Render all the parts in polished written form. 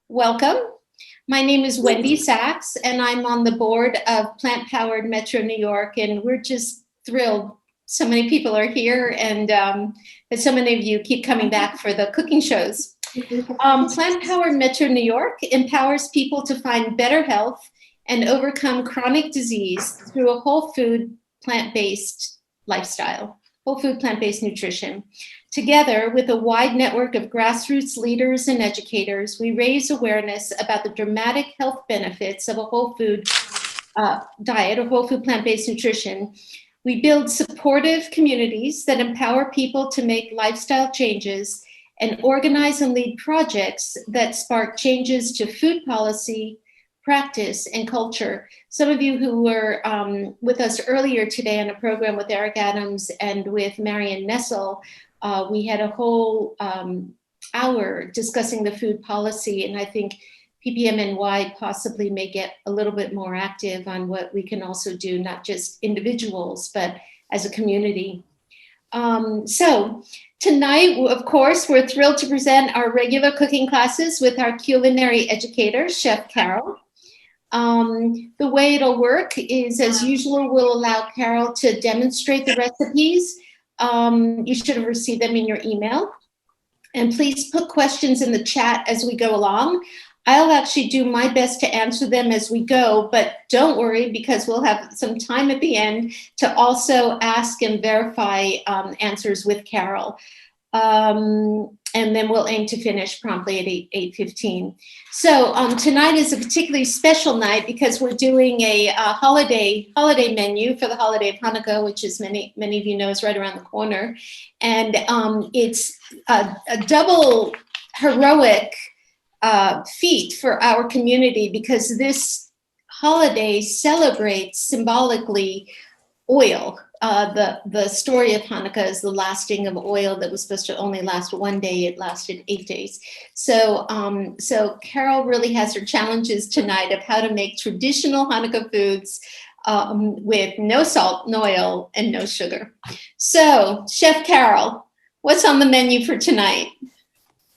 Welcome. My name is Wendy Sachs, and I'm on the board of Plant Powered Metro New York, and we're just thrilled so many people are here, and that so many of you keep coming back for the cooking shows. Plant Powered Metro New York empowers people to find better health and overcome chronic disease through a whole food, plant-based lifestyle, whole food, plant-based nutrition. Together with a wide network of grassroots leaders and educators, we raise awareness about the dramatic health benefits of a whole food diet or whole food plant-based nutrition. We build supportive communities that empower people to make lifestyle changes and organize and lead projects that spark changes to food policy, practice, and culture. Some of you who were with us earlier today on a program with Eric Adams and with Marion Nessel, we had a whole hour discussing the food policy, and I think PPMNY possibly may get a little bit more active on what we can also do, not just individuals, but as a community. So tonight, of course, we're thrilled to present our regular cooking classes with our culinary educator, Chef Carole. The way it'll work is, as usual, we'll allow Carole to demonstrate the recipes. You should have received them in your email. And please put questions in the chat as we go along. I'll actually do my best to answer them as we go, but don't worry, because we'll have some time at the end to also ask and verify answers with Carole. And then we'll aim to finish promptly at 8:15. So tonight is a particularly special night because we're doing a holiday menu for the holiday of Hanukkah, which, as many of you know, is right around the corner. And it's a double heroic feat for our community, because this holiday celebrates symbolically oil. The story of Hanukkah is the lasting of oil that was supposed to only last one day. It lasted 8 days. So Carole really has her challenges tonight of how to make traditional Hanukkah foods with no salt, no oil, and no sugar. So, Chef Carole, what's on the menu for tonight?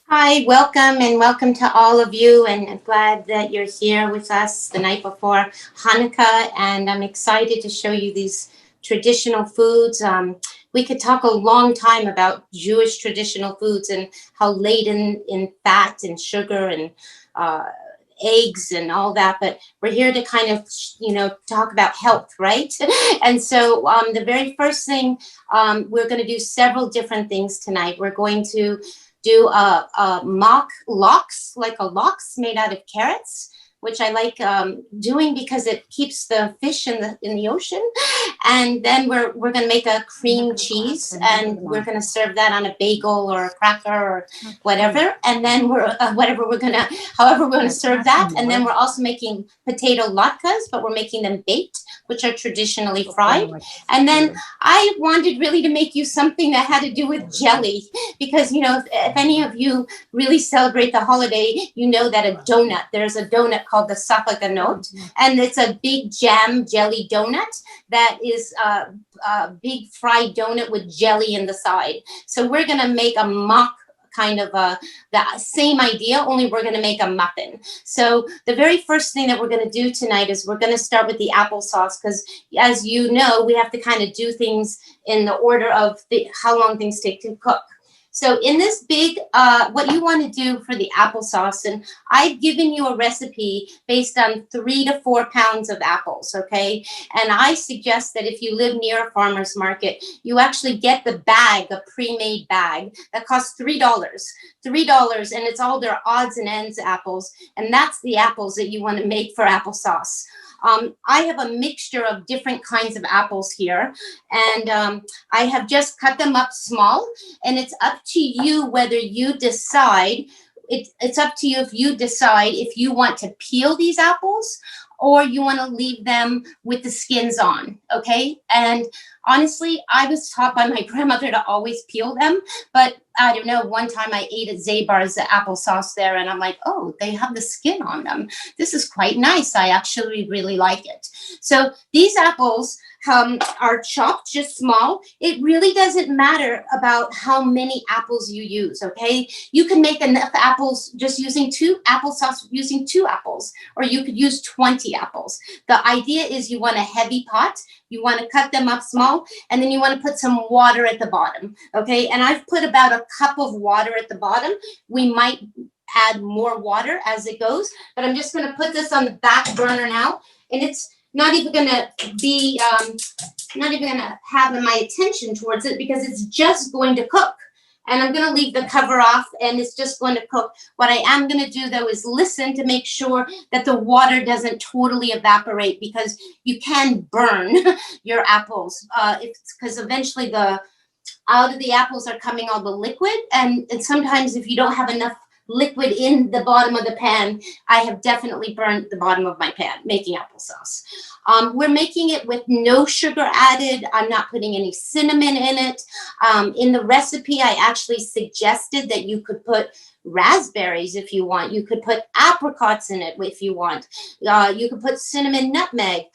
Hi, welcome, and welcome to all of you, and I'm glad that you're here with us the night before Hanukkah, and I'm excited to show you these traditional foods. We could talk a long time about Jewish traditional foods and how laden in fat and sugar and eggs and all that, but we're here to kind of, talk about health, right? And so the very first thing, we're going to do several different things tonight. We're going to do a mock lox, like a lox made out of carrots, which I like doing because it keeps the fish in the ocean. And then we're going to make a cream cheese, and we're going to serve that on a bagel or a cracker or whatever. And then however we're going to serve that. And then we're also making potato latkes, but we're making them baked, which are traditionally fried. And then I wanted really to make you something that had to do with jelly, because, if any of you really celebrate the holiday, you know that there's a donut called the safaganot, and it's a big jam jelly donut that is a big fried donut with jelly in the side. So we're going to make a mock kind of the same idea, only we're going to make a muffin. So the very first thing that we're going to do tonight is we're going to start with the applesauce, because as you know, we have to kind of do things in the order of how long things take to cook. So in this big, what you want to do for the applesauce, and I've given you a recipe based on 3 to 4 pounds of apples, okay? And I suggest that if you live near a farmer's market, you actually get the bag, a pre-made bag that costs $3, and it's all their odds and ends apples, and that's the apples that you want to make for applesauce. I have a mixture of different kinds of apples here, and I have just cut them up small, and it's up to you whether you decide, it's up to you if you decide if you want to peel these apples or you want to leave them with the skins on, okay? And honestly, I was taught by my grandmother to always peel them, but I don't know, one time I ate at Zabar's applesauce there, and I'm like, oh, they have the skin on them. This is quite nice. I actually really like it. So these apples are chopped just small. It really doesn't matter about how many apples you use, okay? You can make enough apples just using applesauce using 2 apples, or you could use 20 apples. The idea is you want a heavy pot, you want to cut them up small, and then you want to put some water at the bottom, okay? And I've put about a cup of water at the bottom. We might add more water as it goes, but I'm just going to put this on the back burner now, and it's not even going to be, not even going to have my attention towards it because it's just going to cook. And I'm going to leave the cover off and it's just going to cook. What I am going to do though is listen to make sure that the water doesn't totally evaporate, because you can burn your apples. Because eventually out of the apples are coming all the liquid. And sometimes if you don't have enough liquid in the bottom of the pan, I have definitely burned the bottom of my pan making applesauce. We're making it with no sugar added. I'm not putting any cinnamon in it. In the recipe, I actually suggested that you could put raspberries if you want. You could put apricots in it if you want. You could put cinnamon, nutmeg,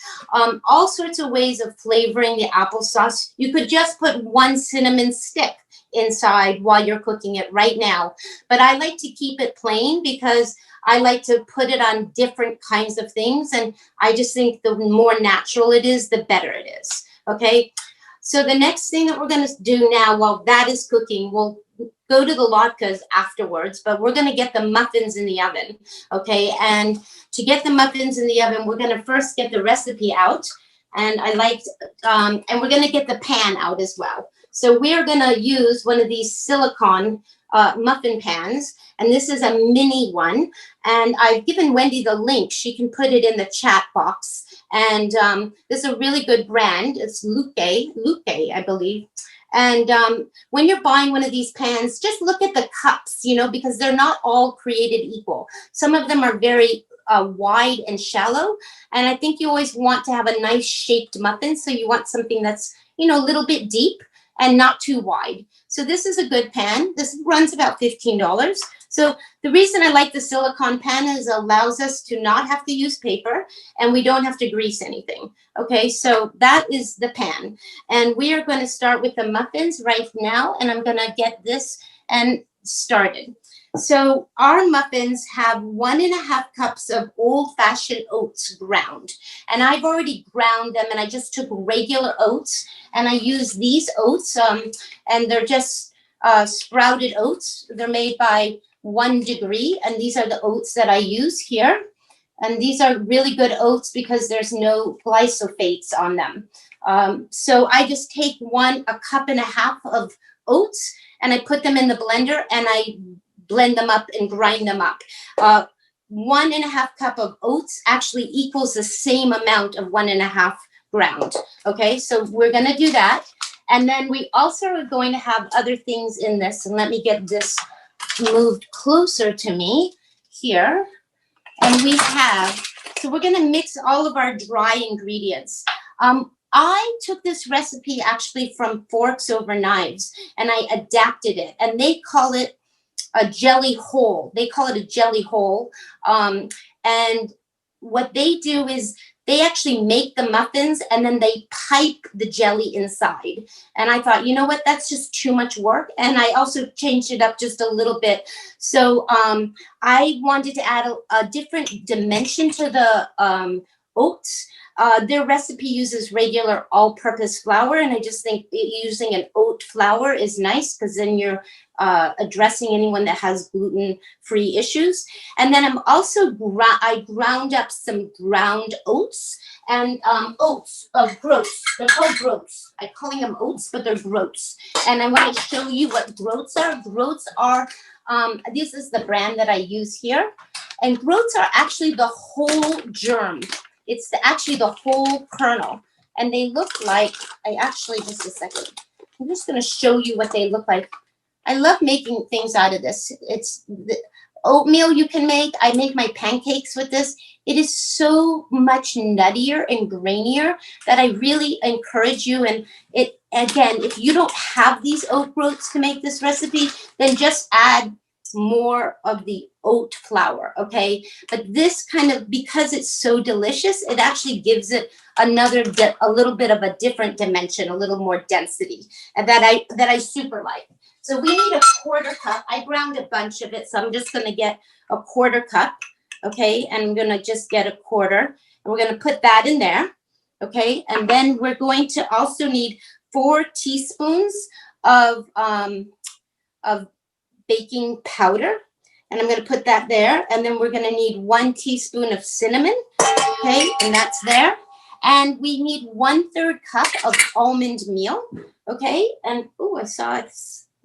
all sorts of ways of flavoring the applesauce. You could just put 1 cinnamon stick inside while you're cooking it right now. But I like to keep it plain because I like to put it on different kinds of things. And I just think the more natural it is, the better it is. Okay. So the next thing that we're going to do now, while that is cooking, we'll go to the latkes afterwards, but we're going to get the muffins in the oven. Okay. And to get the muffins in the oven, we're going to first get the recipe out. And and we're going to get the pan out as well. So we're going to use one of these silicone muffin pans, and this is a mini one. And I've given Wendy the link. She can put it in the chat box. And this is a really good brand. It's Luke, I believe. And when you're buying one of these pans, just look at the cups, you know, because they're not all created equal. Some of them are very wide and shallow. And I think you always want to have a nice shaped muffin. So you want something that's, you know, a little bit deep and not too wide. So this is a good pan. This runs about $15. So the reason I like the silicone pan is it allows us to not have to use paper and we don't have to grease anything. Okay, so that is the pan. And we are going to start with the muffins right now. And I'm going to get this and started. So our muffins have 1.5 cups of old-fashioned oats ground. And I've already ground them, and I just took regular oats, and I use these oats, and they're just sprouted oats. They're made by 1 Degree, and these are the oats that I use here. And these are really good oats because there's no glyphosates on them. So I just take 1.5 cups of oats, and I put them in the blender, and I blend them up and grind them up. 1.5 cups of oats actually equals the same amount of 1.5 ground. Okay, so we're going to do that. And then we also are going to have other things in this. And let me get this moved closer to me here. And we have, so we're going to mix all of our dry ingredients. I took this recipe actually from Forks Over Knives, and I adapted it. And they call it a jelly hole. They call it a jelly hole. And what they do is they actually make the muffins and then they pipe the jelly inside. And I thought, you know what, that's just too much work. And I also changed it up just a little bit. So I wanted to add a different dimension to the oats. Their recipe uses regular all-purpose flour, and I just think using an oat flour is nice because then you're addressing anyone that has gluten-free issues. And then I'm also, I ground up some ground oats and oats of Groats. They're called Groats. I'm calling them oats, but they're Groats. And I want to show you what Groats are. Groats are, this is the brand that I use here. And Groats are actually the whole germ. It's actually the whole kernel. And they look like, just a second. I'm just going to show you what they look like. I love making things out of this. It's the oatmeal you can make. I make my pancakes with this. It is so much nuttier and grainier that I really encourage you. And again, if you don't have these oat groats to make this recipe, then just add more of the oat flour, okay? But this kind of, because it's so delicious, it actually gives it a little bit of a different dimension, a little more density, and that I super like. So we need a 1/4 cup. I ground a bunch of it, so I'm just gonna get a 1/4 cup, okay? And I'm gonna just get a 1/4, and we're gonna put that in there, okay? And then we're going to also need 4 teaspoons of baking powder, and I'm going to put that there. And then we're going to need 1 teaspoon of cinnamon, okay, and that's there. And we need 1/3 cup of almond meal, okay. And oh, I saw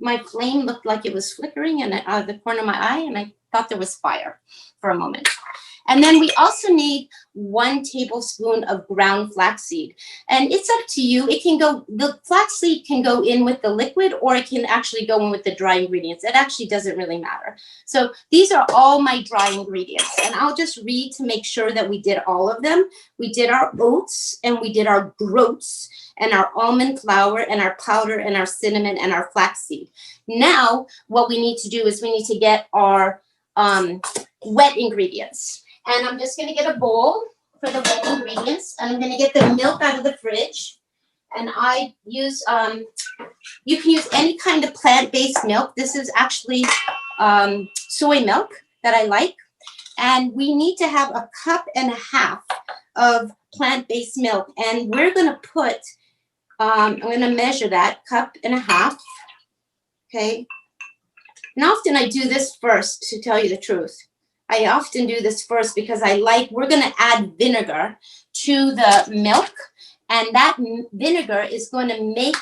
my flame looked like it was flickering and out of the corner of my eye, and I thought there was fire for a moment. And then we also need 1 tablespoon of ground flaxseed. And it's up to you. It can go, the flaxseed can go in with the liquid, or it can actually go in with the dry ingredients. It actually doesn't really matter. So these are all my dry ingredients. And I'll just read to make sure that we did all of them. We did our oats, and we did our groats, and our almond flour, and our powder, and our cinnamon, and our flaxseed. Now, what we need to do is we need to get our wet ingredients. And I'm just going to get a bowl for the wet ingredients. And I'm going to get the milk out of the fridge. And I use, you can use any kind of plant-based milk. This is actually soy milk that I like. And we need to have 1.5 cups of plant-based milk. And we're going to put, I'm going to measure that, 1.5 cups. Okay. And often I do this first, to tell you the truth. I often do this first because we're going to add vinegar to the milk, and that vinegar is going to make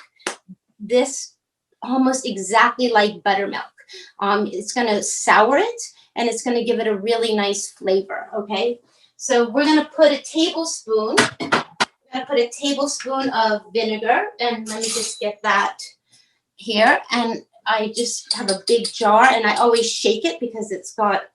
this almost exactly like buttermilk. It's going to sour it, and it's going to give it a really nice flavor, okay? So we're going to put a tablespoon of vinegar, and let me just get that here. And I just have a big jar, and I always shake it because it's got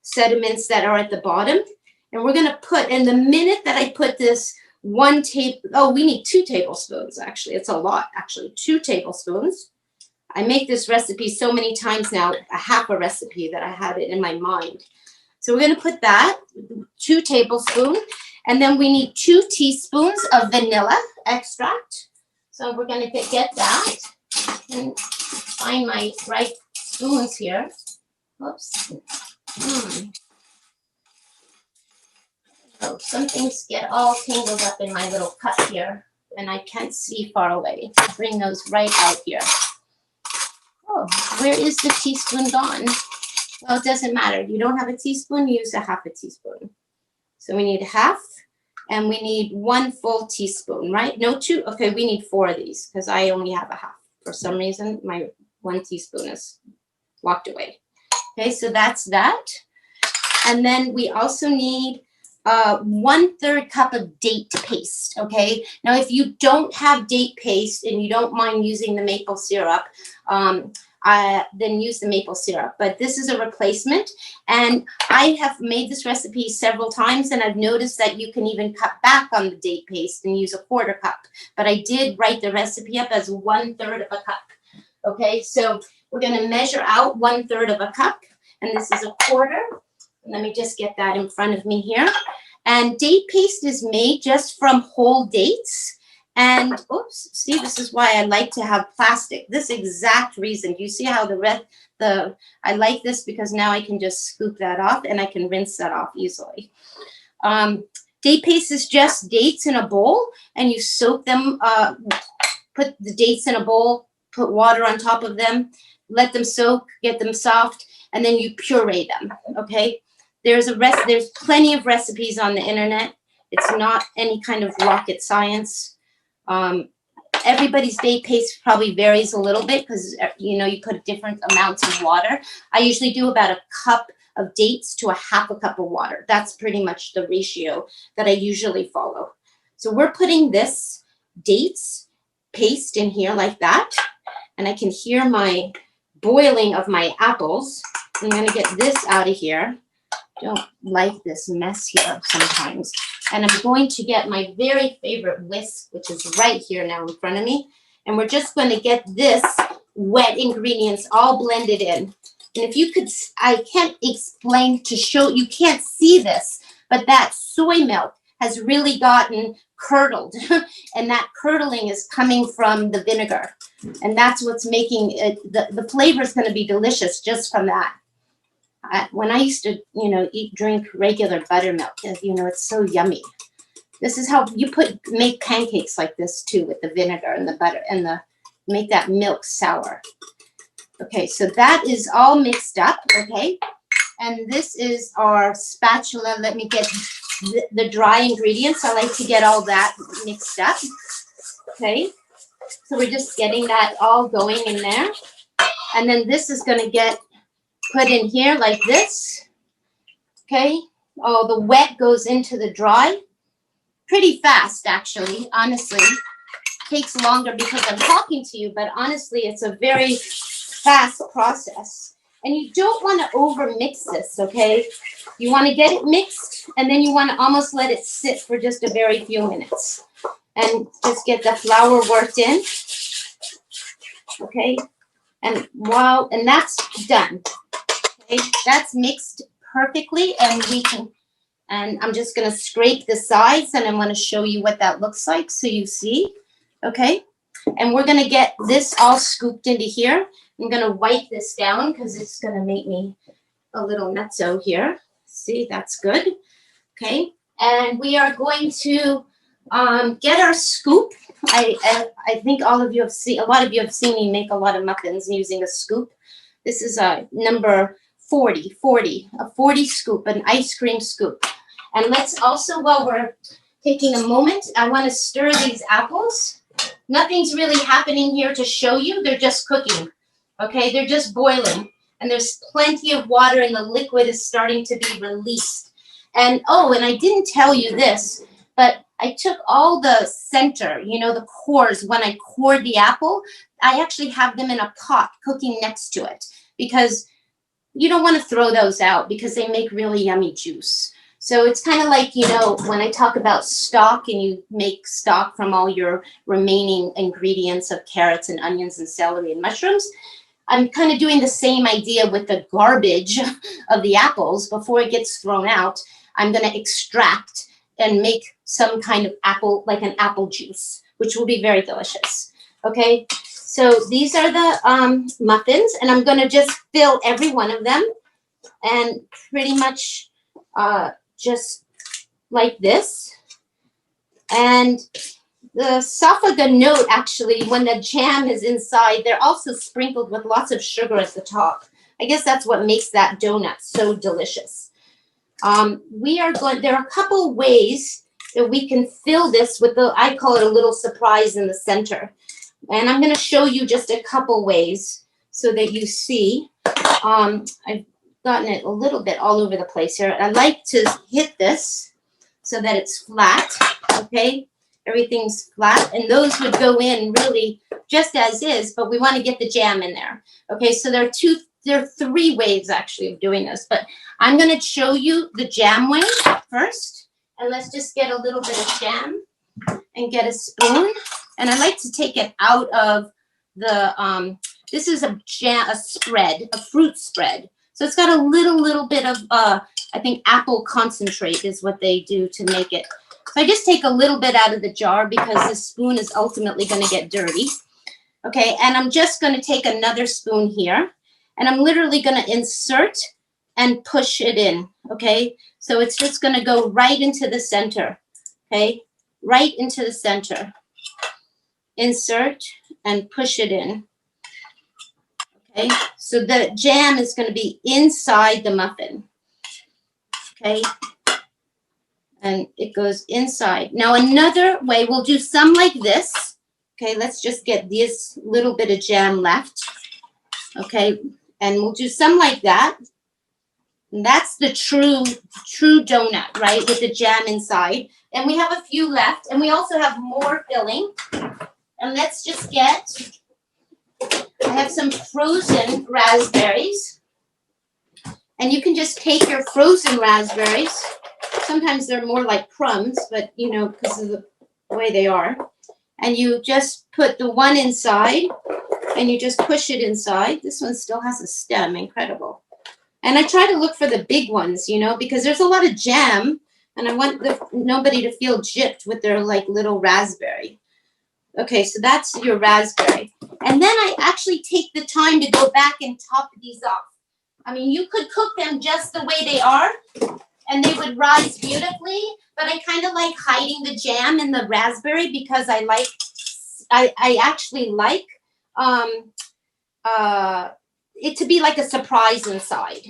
sediments that are at the bottom. And we're going to put, and the minute that I put this we need 2 tablespoons, actually. It's a lot, actually. 2 tablespoons. I make this recipe so many times now, a half a recipe, that I had it in my mind. So we're going to put that, 2 tablespoons. And then we need 2 teaspoons of vanilla extract. So we're going to get that. And find my right spoons here. Oops. Oh, some things get all tangled up in my little cup here, and I can't see far away. Bring those right out here. Oh, where is the teaspoon gone? Well, it doesn't matter. You don't have a teaspoon, use a 1/2 teaspoon. So we need 1/2, and we need 1 full teaspoon, right? No, 2. Okay, we need 4 of these because I only have a 1/2. For some reason, my 1 teaspoon is locked away. Okay, so that's that. And then we also need 1/3 cup of date paste, okay? Now, if you don't have date paste and you don't mind using the maple syrup, then use the maple syrup. But this is a replacement. And I have made this recipe several times, and I've noticed that you can even cut back on the date paste and use a 1/4 cup. But I did write the recipe up as 1/3 of a cup. Okay, so we're going to measure out 1/3 of a cup, and this is a 1/4. Let me just get that in front of me here. And date paste is made just from whole dates. And oops, see, this is why I like to have plastic. This exact reason. You see how I like this because now I can just scoop that off and I can rinse that off easily. Date paste is just dates in a bowl, and you soak them. Put the dates in a bowl. Put water on top of them. Let them soak. Get them soft, and then you puree them. Okay. There's plenty of recipes on the internet. It's not any kind of rocket science. Everybody's date paste probably varies a little bit because, you put different amounts of water. I usually do about 1 cup of dates to 1/2 cup of water. That's pretty much the ratio that I usually follow. So we're putting this dates paste in here like that. And I can hear my boiling of my apples. I'm going to get this out of here. Don't like this mess here sometimes. And I'm going to get my very favorite whisk, which is right here now in front of me. And we're just going to get this wet ingredients all blended in. And if you could, I can't explain to show, you can't see this, but that soy milk has really gotten curdled. And that curdling is coming from the vinegar. And that's what's making it, the flavor is going to be delicious just from that. When I used to, drink regular buttermilk, it's so yummy. This is how you make pancakes like this too, with the vinegar and the butter and make that milk sour. Okay, so that is all mixed up, okay? And this is our spatula. Let me get the dry ingredients. I like to get all that mixed up, okay? So we're just getting that all going in there. And then this is going to get put in here like this, okay? Oh, the wet goes into the dry. Pretty fast, actually, honestly. Takes longer because I'm talking to you, but honestly, it's a very fast process. And you don't want to over mix this, okay? You want to get it mixed, and then you want to almost let it sit for just a very few minutes. And just get the flour worked in, okay? And that's done. Okay, that's mixed perfectly, and I'm just going to scrape the sides, and I'm going to show you what that looks like so you see, okay? And we're going to get this all scooped into here. I'm going to wipe this down because it's going to make me a little nutso here. See, that's good, okay? And we are going to get our scoop. I think a lot of you have seen me make a lot of muffins using a scoop. This is a number 40, a 40 scoop, an ice cream scoop. And let's also, while we're taking a moment, I want to stir these apples. Nothing's really happening here to show you. They're just cooking, okay? They're just boiling. And there's plenty of water, and the liquid is starting to be released. And, and I didn't tell you this, but I took all the center, the cores. When I cored the apple, I actually have them in a pot cooking next to it because you don't want to throw those out because they make really yummy juice. So it's kind of like, when I talk about stock and you make stock from all your remaining ingredients of carrots and onions and celery and mushrooms, I'm kind of doing the same idea with the garbage of the apples. Before it gets thrown out, I'm going to extract and make some kind of apple, like an apple juice, which will be very delicious. Okay, so these are the muffins, and I'm going to just fill every one of them, and pretty much just like this. And the Safaga note, actually, when the jam is inside, they're also sprinkled with lots of sugar at the top. I guess that's what makes that donut so delicious. There are a couple ways that we can fill this with I call it a little surprise in the center. And I'm going to show you just a couple ways so that you see. I've gotten it a little bit all over the place here. I like to hit this so that it's flat, okay? Everything's flat, and those would go in really just as is, but we want to get the jam in there. Okay, so there are three ways actually of doing this, but I'm going to show you the jam way first, and let's just get a little bit of jam and get a spoon. And I like to take it out of the, this is a spread, a fruit spread. So it's got a little bit of, I think apple concentrate is what they do to make it. So I just take a little bit out of the jar because the spoon is ultimately going to get dirty. Okay, and I'm just going to take another spoon here, and I'm literally going to insert and push it in, okay? So it's just going to go right into the center, okay? Right into the center. Insert and push it in. Okay, so the jam is going to be inside the muffin. Okay, and it goes inside. Now another way, we'll do some like this. Okay, let's just get this little bit of jam left. Okay, and we'll do some like that. And that's the true donut, right, with the jam inside. And we have a few left, and we also have more filling. And let's just get, I have some frozen raspberries. And you can just take your frozen raspberries. Sometimes they're more like crumbs, but because of the way they are. And you just put the one inside, and you just push it inside. This one still has a stem, incredible. And I try to look for the big ones, you know, because there's a lot of jam, and I want nobody to feel gypped with their like little raspberry. Okay, so that's your raspberry. And then I actually take the time to go back and top these off. I mean, you could cook them just the way they are, and they would rise beautifully, but I kind of like hiding the jam in the raspberry because I actually like it to be like a surprise inside,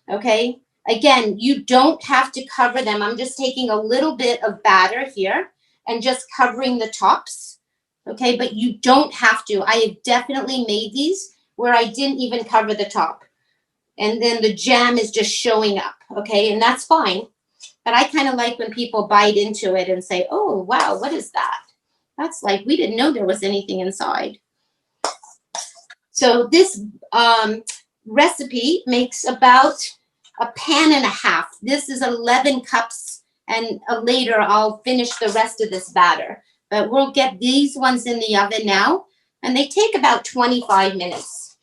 okay? Again, you don't have to cover them. I'm just taking a little bit of batter here and just covering the tops, okay? But you don't have to. I have definitely made these where I didn't even cover the top. And then the jam is just showing up, okay? And that's fine. But I kind of like when people bite into it and say, oh, wow, what is that? That's like, we didn't know there was anything inside. So this recipe makes about a pan and a half. This is 11 cups, and later I'll finish the rest of this batter. But we'll get these ones in the oven now, and they take about 25 minutes.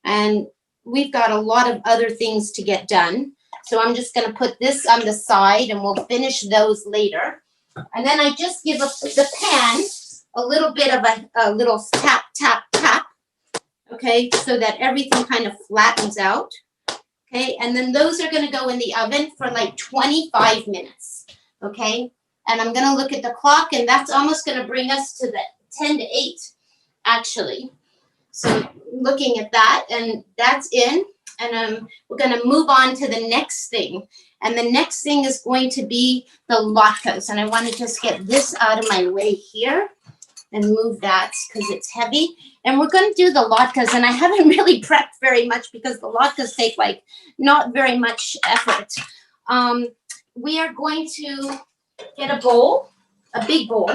And we've got a lot of other things to get done. So I'm just going to put this on the side, and we'll finish those later. And then I just give the pan a little bit of a little tap, tap, tap, okay, so that everything kind of flattens out, okay? And then those are going to go in the oven for like 25 minutes, okay? And I'm going to look at the clock, and that's almost going to bring us to the 10 to 8, actually. So looking at that, and that's in, and we're going to move on to the next thing. And the next thing is going to be the latkes. And I want to just get this out of my way here and move that because it's heavy. And we're going to do the latkes. And I haven't really prepped very much because the latkes take like not very much effort. We are going to get a bowl, a big bowl.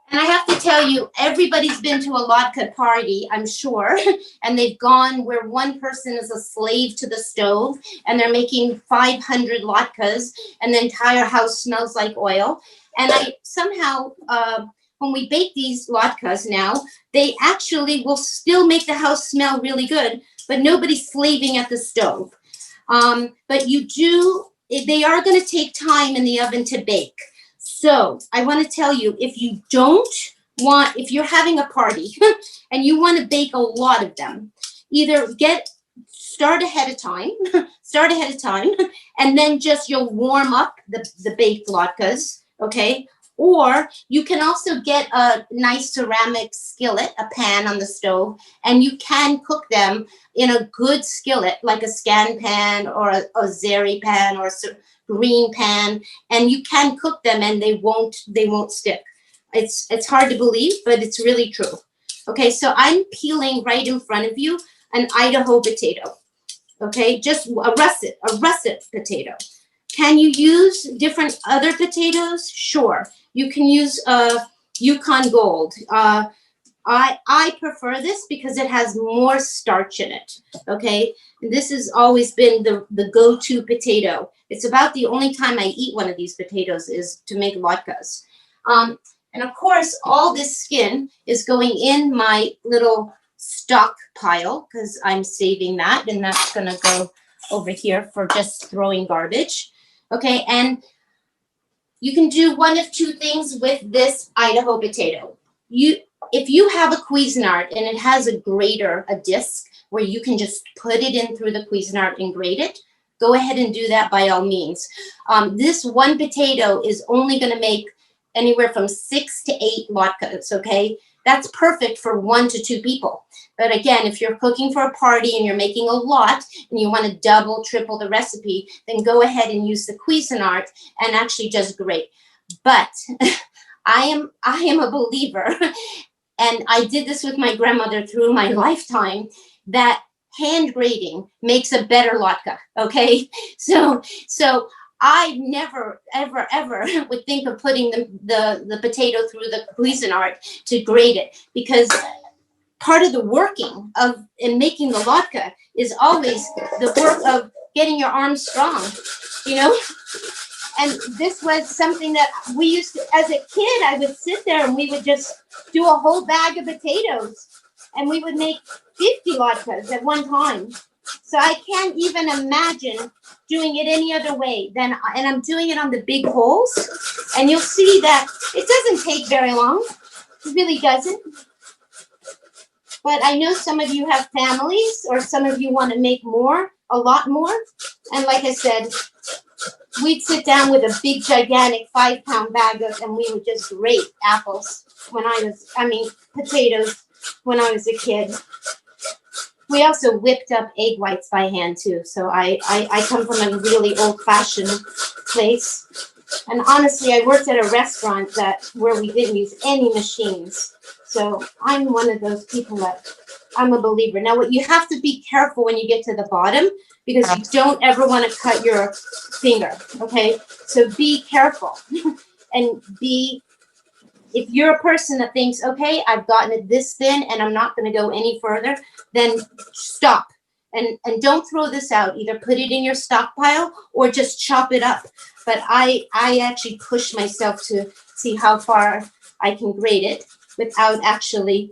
And I have to tell you, everybody's been to a latke party, I'm sure, and they've gone where one person is a slave to the stove, and they're making 500 latkes, and the entire house smells like oil. And I somehow, when we bake these latkes now, they actually will still make the house smell really good, but nobody's slaving at the stove. But you do, they are going to take time in the oven to bake. So I want to tell you, if you're having a party and you want to bake a lot of them, either start ahead of time, and then just you'll warm up the baked latkes, okay? Or you can also get a nice ceramic skillet, a pan on the stove, and you can cook them in a good skillet, like a scan pan or a zeri pan or a green pan, and you can cook them and they won't stick. It's hard to believe, but it's really true. Okay, so I'm peeling right in front of you an Idaho potato. Okay, just a russet potato. Can you use different other potatoes? Sure. You can use Yukon Gold. I prefer this because it has more starch in it, okay? And this has always been the go-to potato. It's about the only time I eat one of these potatoes is to make latkes. And of course, all this skin is going in my little stock pile because I'm saving that, and that's going to go over here for just throwing garbage, okay? And you can do one of two things with this Idaho potato. If you have a Cuisinart and it has a grater, a disc, where you can just put it in through the Cuisinart and grate it, go ahead and do that by all means. This one potato is only going to make anywhere from 6 to 8 latkes, okay? That's perfect for 1 to 2 people. But again, if you're cooking for a party and you're making a lot and you want to double, triple the recipe, then go ahead and use the Cuisinart and actually just grate. But I am a believer, and I did this with my grandmother through my lifetime, that hand grating makes a better latke, okay? So I never, ever, ever would think of putting the potato through the Cuisinart to grate it, because part of the working in making the latke is always the work of getting your arms strong, you know? And this was something that we used to, as a kid, I would sit there and we would just do a whole bag of potatoes. and we would make 50 latkes at one time. So I can't even imagine doing it any other way and I'm doing it on the big holes, and you'll see that it doesn't take very long. It really doesn't. But I know some of you have families, or some of you want to make more, a lot more. And like I said, we'd sit down with a big, gigantic 5-pound bag and we would just grate apples potatoes when I was a kid. We also whipped up egg whites by hand too. So I come from a really old-fashioned place. And honestly, I worked at a restaurant where we didn't use any machines. So I'm one of those people that I'm a believer. Now, what you have to be careful when you get to the bottom, because you don't ever want to cut your finger, okay? So be careful and if you're a person that thinks, okay, I've gotten it this thin and I'm not going to go any further, then stop and don't throw this out. Either put it in your stockpile or just chop it up. But I actually push myself to see how far I can grate it without actually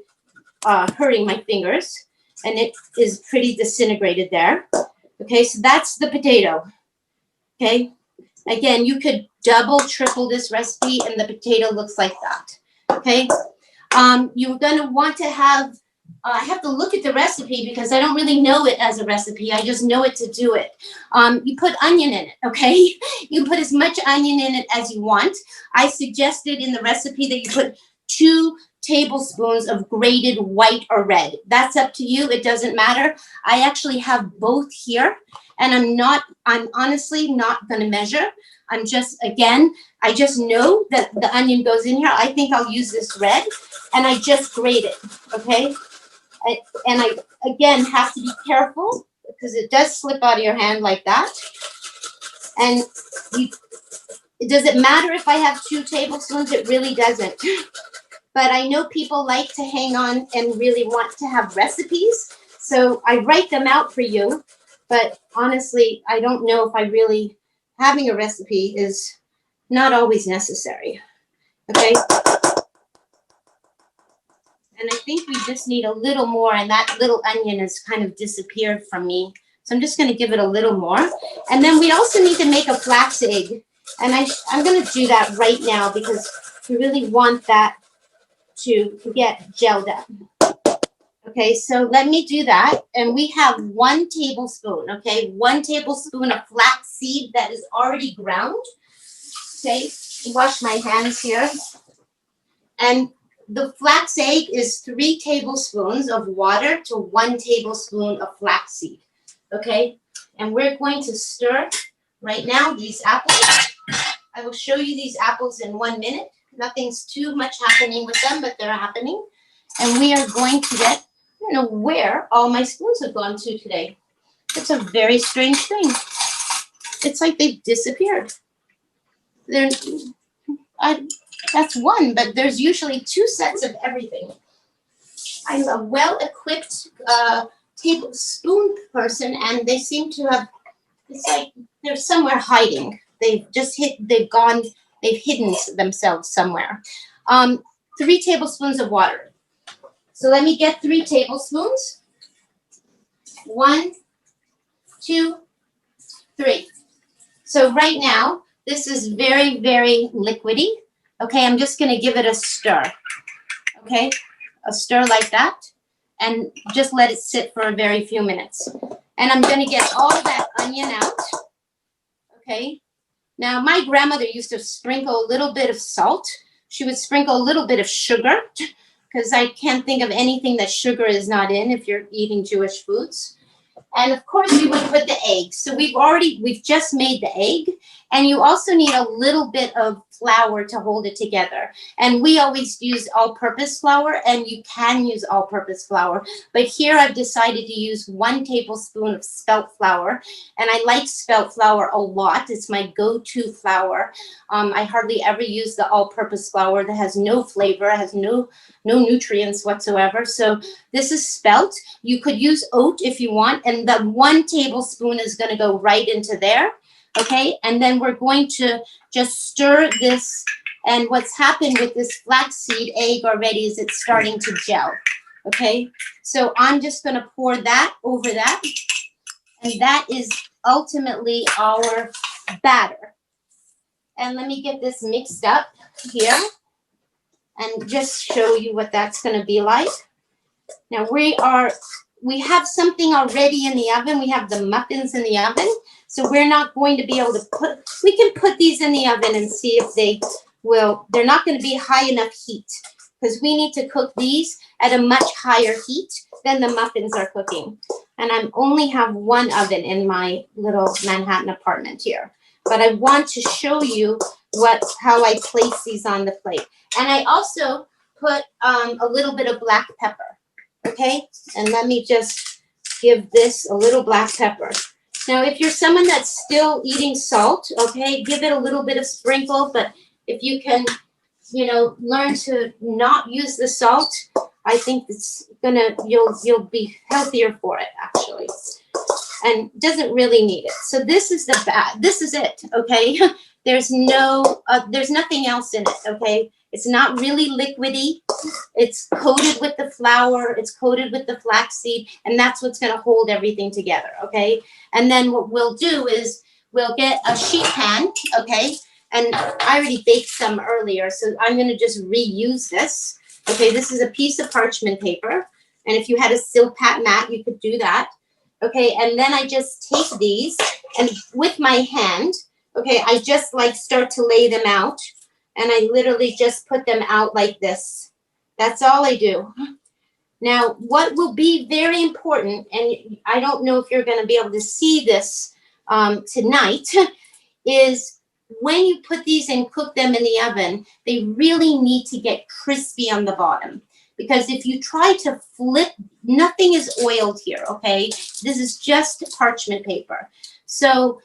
hurting my fingers. And it is pretty disintegrated there. Okay, so that's the potato. Okay, again, you could double, triple this recipe and the potato looks like that. Okay, you're going to want to have, I have to look at the recipe because I don't really know it as a recipe. I just know it to do it. You put onion in it, okay? You put as much onion in it as you want. I suggested in the recipe that you put 2 tablespoons of grated white or red. That's up to you. It doesn't matter. I actually have both here, and I'm honestly not going to measure. I just know that the onion goes in here. I think I'll use this red, and I just grate it, okay? And I, again, have to be careful because it does slip out of your hand like that. And does it matter if I have 2 tablespoons? It really doesn't. But I know people like to hang on and really want to have recipes. So I write them out for you. But honestly, I don't know if having a recipe is not always necessary. Okay? And I think we just need a little more, and that little onion has kind of disappeared from me. So I'm just going to give it a little more. And then we also need to make a flax egg. And I'm going to do that right now because we really want that to get gelled up. Okay, so let me do that. And we have 1 tablespoon, okay? 1 tablespoon of flax seed that is already ground. Okay, wash my hands here. And the flax egg is 3 tablespoons of water to 1 tablespoon of flaxseed. Okay, and we're going to stir right now these apples. I will show you these apples in 1 minute. Nothing's too much happening with them, but they're happening. And we are going to get, I don't know where all my spoons have gone to today. It's a very strange thing. It's like they've disappeared. That's 1, but there's usually 2 sets of everything. I'm a well-equipped tablespoon person, and they seem to have, it's like they're somewhere hiding. They've hidden themselves somewhere. 3 tablespoons of water. So let me get 3 tablespoons. 1, 2, 3. So right now, this is very, very liquidy. Okay, I'm just going to give it a stir. Okay, a stir like that. And just let it sit for a very few minutes. And I'm going to get all that onion out. Okay. Now, my grandmother used to sprinkle a little bit of salt. She would sprinkle a little bit of sugar because I can't think of anything that sugar is not in if you're eating Jewish foods. And of course, we would put the eggs. So we've just made the egg. And you also need a little bit of flour to hold it together. And we always use all-purpose flour, and you can use all-purpose flour. But here I've decided to use 1 tablespoon of spelt flour. And I like spelt flour a lot. It's my go-to flour. I hardly ever use the all-purpose flour that has no flavor, has no nutrients whatsoever. So this is spelt. You could use oat if you want. And the 1 tablespoon is going to go right into there. Okay, and then we're going to just stir this. And what's happened with this flaxseed egg already is it's starting to gel. Okay, so I'm just going to pour that over that. And that is ultimately our batter. And let me get this mixed up here and just show you what that's going to be like. Now we have something already in the oven. We have the muffins in the oven. So we're not going to be able to we can put these in the oven and see if they're not going to be high enough heat because we need to cook these at a much higher heat than the muffins are cooking. And I only have one oven in my little Manhattan apartment here. But I want to show you how I place these on the plate. And I also put a little bit of black pepper, okay? And let me just give this a little black pepper. Now, if you're someone that's still eating salt, okay, give it a little bit of sprinkle. But if you can, learn to not use the salt, I think you'll be healthier for it, actually. And doesn't really need it. So this is this is it, okay? There's nothing else in it, okay? It's not really liquidy. It's coated with the flour. It's coated with the flaxseed, and that's what's going to hold everything together, okay? And then what we'll do is we'll get a sheet pan, okay? And I already baked some earlier, so I'm going to just reuse this. Okay, this is a piece of parchment paper, and if you had a silk pat mat, you could do that. Okay, and then I just take these, and with my hand, okay, I just start to lay them out, and I literally just put them out like this. That's all I do. Now, what will be very important, and I don't know if you're going to be able to see this tonight, is when you put these and cook them in the oven, they really need to get crispy on the bottom. Because if you try to flip, nothing is oiled here, okay? This is just parchment paper. So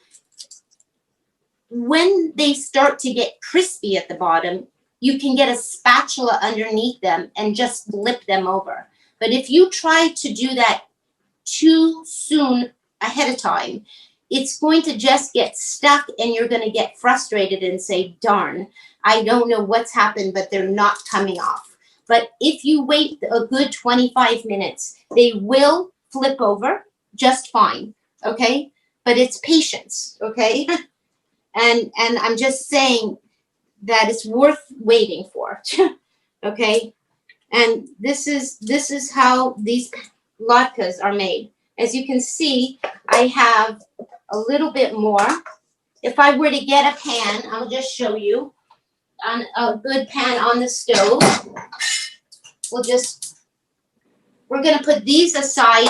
when they start to get crispy at the bottom, you can get a spatula underneath them and just flip them over. But if you try to do that too soon ahead of time, it's going to just get stuck and you're going to get frustrated and say, darn, I don't know what's happened, but they're not coming off. But if you wait a good 25 minutes, they will flip over just fine, okay? But it's patience, okay? And I'm just saying that it's worth waiting for, okay? And this is how these latkes are made. As you can see, I have a little bit more. If I were to get a pan, I'll just show you, on a good pan on the stove. We're going to put these aside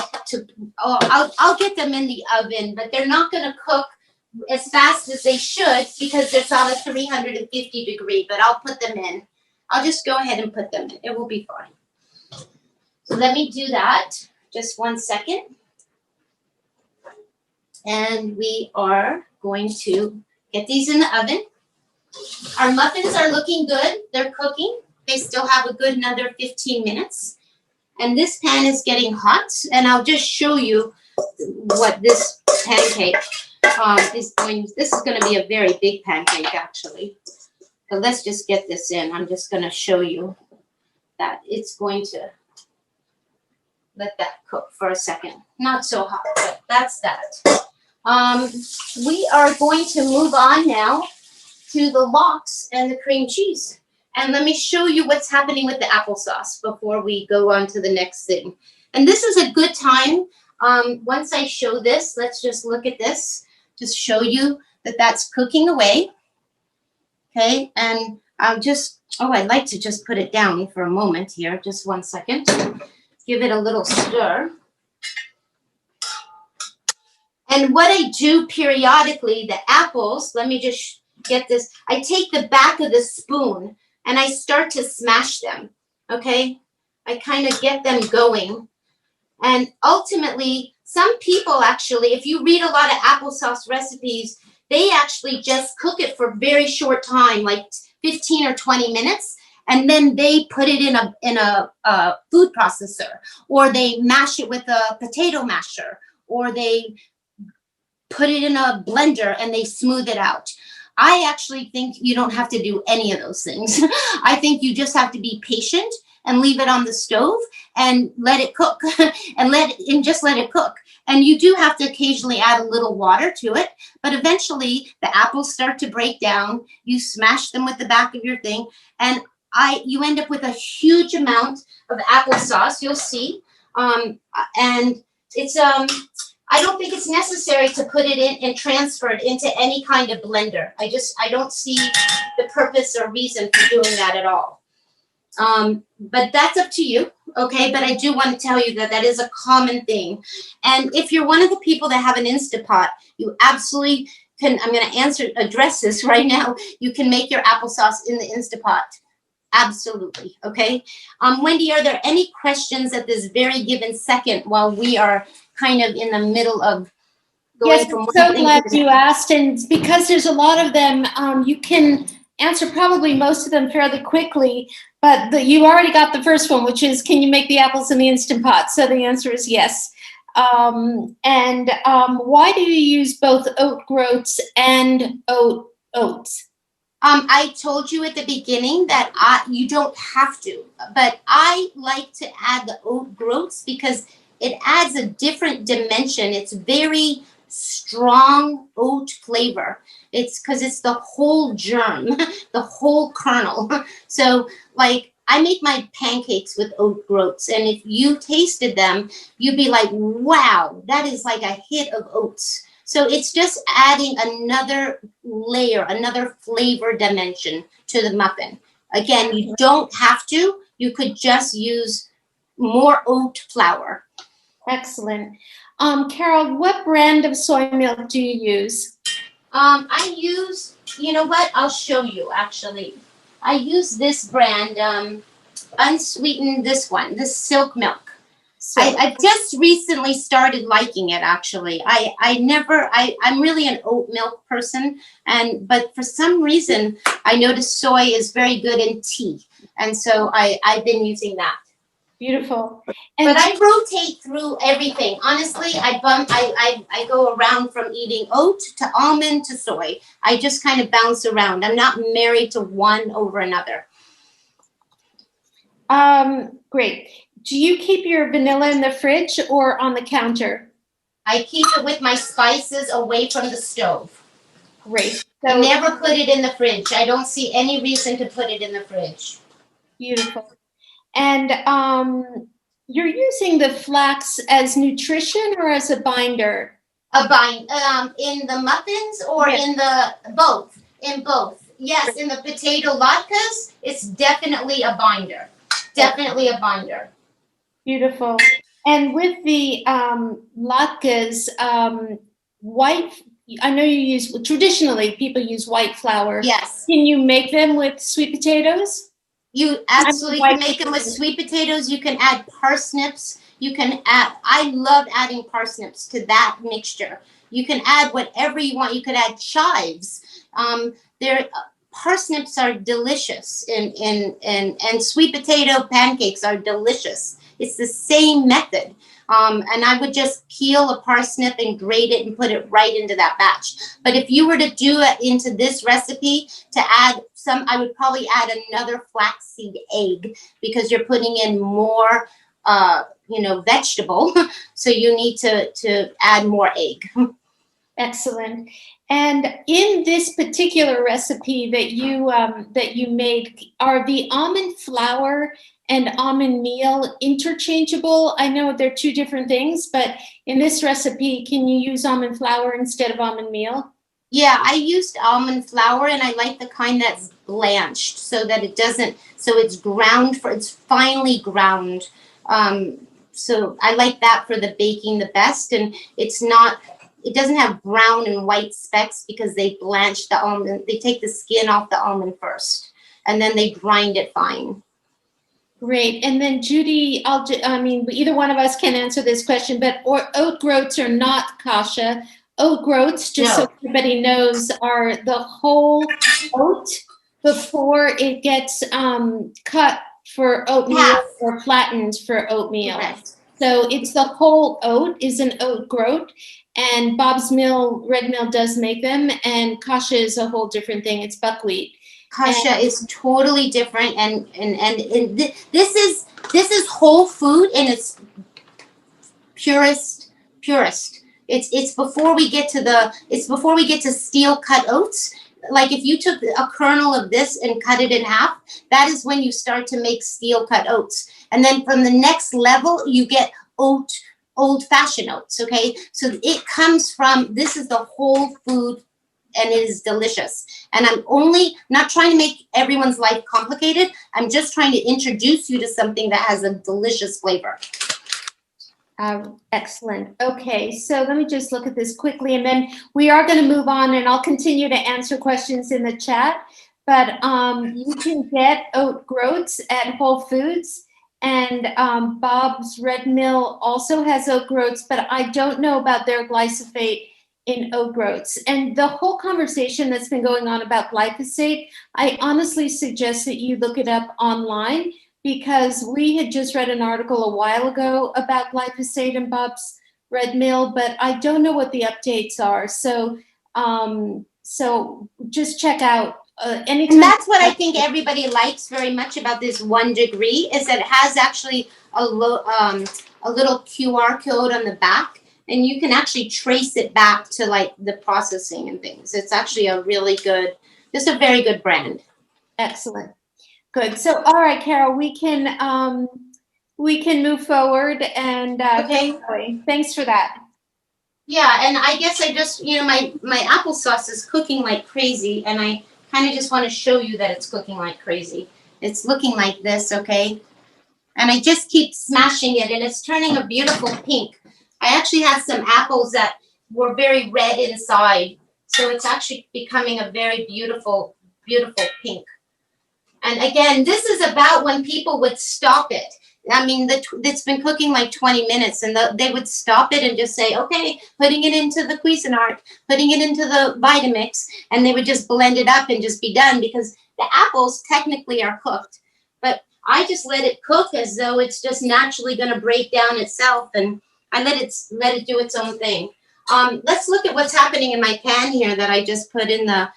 I'll get them in the oven, but they're not going to cook as fast as they should because it's on a 350 degree, but I'll put them in. I'll just go ahead and put them in. It will be fine. So let me do that. Just 1 second. And we are going to get these in the oven. Our muffins are looking good. They're cooking. They still have a good another 15 minutes. And this pan is getting hot. And I'll just show you what this pancake is going. This is going to be a very big pancake, actually. So let's just get this in. I'm just going to show you that it's going to let that cook for a second. Not so hot, but that's that. We are going to move on now to the lox and the cream cheese. And let me show you what's happening with the applesauce before we go on to the next thing. And this is a good time. Once I show this, let's just look at this. Just show you that that's cooking away. Okay, and I'd like to just put it down for a moment here. Just 1 second. Give it a little stir. And what I do periodically, the apples, let me just get this. I take the back of the spoon and I start to smash them, okay? I kind of get them going. And ultimately, some people actually, if you read a lot of applesauce recipes, they actually just cook it for a very short time, like 15 or 20 minutes. And then they put it in a food processor, or they mash it with a potato masher, or they put it in a blender and they smooth it out. I actually think you don't have to do any of those things. I think you just have to be patient and leave it on the stove and let it cook and just let it cook. And you do have to occasionally add a little water to it, but eventually the apples start to break down. You smash them with the back of your thing, and you end up with a huge amount of applesauce. You'll see, and it's I don't think it's necessary to put it in and transfer it into any kind of blender. I don't see the purpose or reason for doing that at all. But that's up to you, okay? But I do want to tell you that that is a common thing. And if you're one of the people that have an Instapot, you absolutely can, I'm going to address this right now. You can make your applesauce in the Instapot. Absolutely, okay? Wendy, are there any questions at this very given second while we are kind of in the middle of going yes, from I'm so glad you asked, and because there's a lot of them, you can answer probably most of them fairly quickly, but you already got the first one, which is, can you make the apples in the Instant Pot? So the answer is yes. Why do you use both oat groats and oats? I told you at the beginning that you don't have to, but I like to add the oat groats because it adds a different dimension. It's very strong oat flavor. It's because it's the whole germ, the whole kernel. So like I make my pancakes with oat groats, and if you tasted them, you'd be like, wow, that is like a hit of oats. So it's just adding another layer, another flavor dimension to the muffin. Again, you don't have to. You could just use more oat flour. Excellent. Carole, what brand of soy milk do you use? I use, you know what? I'll show you actually. I use this brand, Unsweetened, this one, silk milk. I just recently started liking it actually. I'm really an oat milk person, but for some reason I noticed soy is very good in tea. And so I've been using that. Beautiful. But I rotate through everything. Honestly, I go around from eating oat to almond to soy. I just kind of bounce around. I'm not married to one over another. Great. Do you keep your vanilla in the fridge or on the counter? I keep it with my spices away from the stove. Great. So I never put it in the fridge. I don't see any reason to put it in the fridge. Beautiful. And you're using the flax as nutrition or as a binder? A bind in the muffins or yes. In the both? In both. Yes, in the potato latkes, it's definitely a binder. Definitely a binder. Beautiful. And with the latkes, white, I know you use, traditionally people use white flour. Yes. Can you make them with sweet potatoes? You absolutely can make them with sweet potatoes. You can add parsnips. You can add, I love adding parsnips to that mixture. You can add whatever you want. You could add chives. Parsnips are delicious, and sweet potato pancakes are delicious. It's the same method. And I would just peel a parsnip and grate it and put it right into that batch. But if you were to do it into this recipe to add some, I would probably add another flaxseed egg because you're putting in more, vegetable. So you need to add more egg. Excellent. And in this particular recipe that you made, are the almond flour and almond meal interchangeable? I know they're two different things, but in this recipe, can you use almond flour instead of almond meal? Yeah, I used almond flour, and I like the kind that's blanched so that it doesn't, so it's it's finely ground. So I like that for the baking the best, and it doesn't have brown and white specks because they blanch the almond. They take the skin off the almond first, and then they grind it fine. Great. And then Judy, either one of us can answer this question, but oat groats are not kasha. Oat groats, so everybody knows, are the whole oat before it gets cut for oatmeal or flattened for oatmeal. Correct. So it's the whole oat is an oat groat, and Bob's Mill, Red Mill does make them, and kasha is a whole different thing. It's buckwheat. Kasha is totally different, and this is whole food in its purest. It's before we get to steel cut oats. Like if you took a kernel of this and cut it in half, that is when you start to make steel cut oats. And then from the next level, you get old fashioned oats. Okay, so it comes from, this is the whole food, and it is delicious. And I'm only not trying to make everyone's life complicated. I'm just trying to introduce you to something that has a delicious flavor. Excellent. Okay, so let me just look at this quickly, and then we are going to move on, and I'll continue to answer questions in the chat. But you can get oat groats at Whole Foods, and Bob's Red Mill also has oat groats, but I don't know about their glyphosate in oat groats. And the whole conversation that's been going on about glyphosate, I honestly suggest that you look it up online, because we had just read an article a while ago about glyphosate in Bob's Red Mill, but I don't know what the updates are. So, so just check out anytime. And that's what I think everybody likes very much about this 1 degree, is that it has actually a little QR code on the back, and you can actually trace it back to like the processing and things. It's actually a really good, just a very good brand. Excellent. Good. So, all right, Carole, we can move forward, and okay. Thanks for that. Yeah, and I guess I just, my applesauce is cooking like crazy, and I kind of just want to show you that it's cooking like crazy. It's looking like this, okay? And I just keep smashing it, and it's turning a beautiful pink. I actually had some apples that were very red inside, so it's actually becoming a very beautiful, beautiful pink. And again, this is about when people would stop it. I mean, it's been cooking like 20 minutes, and they would stop it and just say, okay, putting it into the Cuisinart, putting it into the Vitamix, and they would just blend it up and just be done, because the apples technically are cooked. But I just let it cook as though it's just naturally going to break down itself, and I let it do its own thing. Let's look at what's happening in my pan here that I just put in the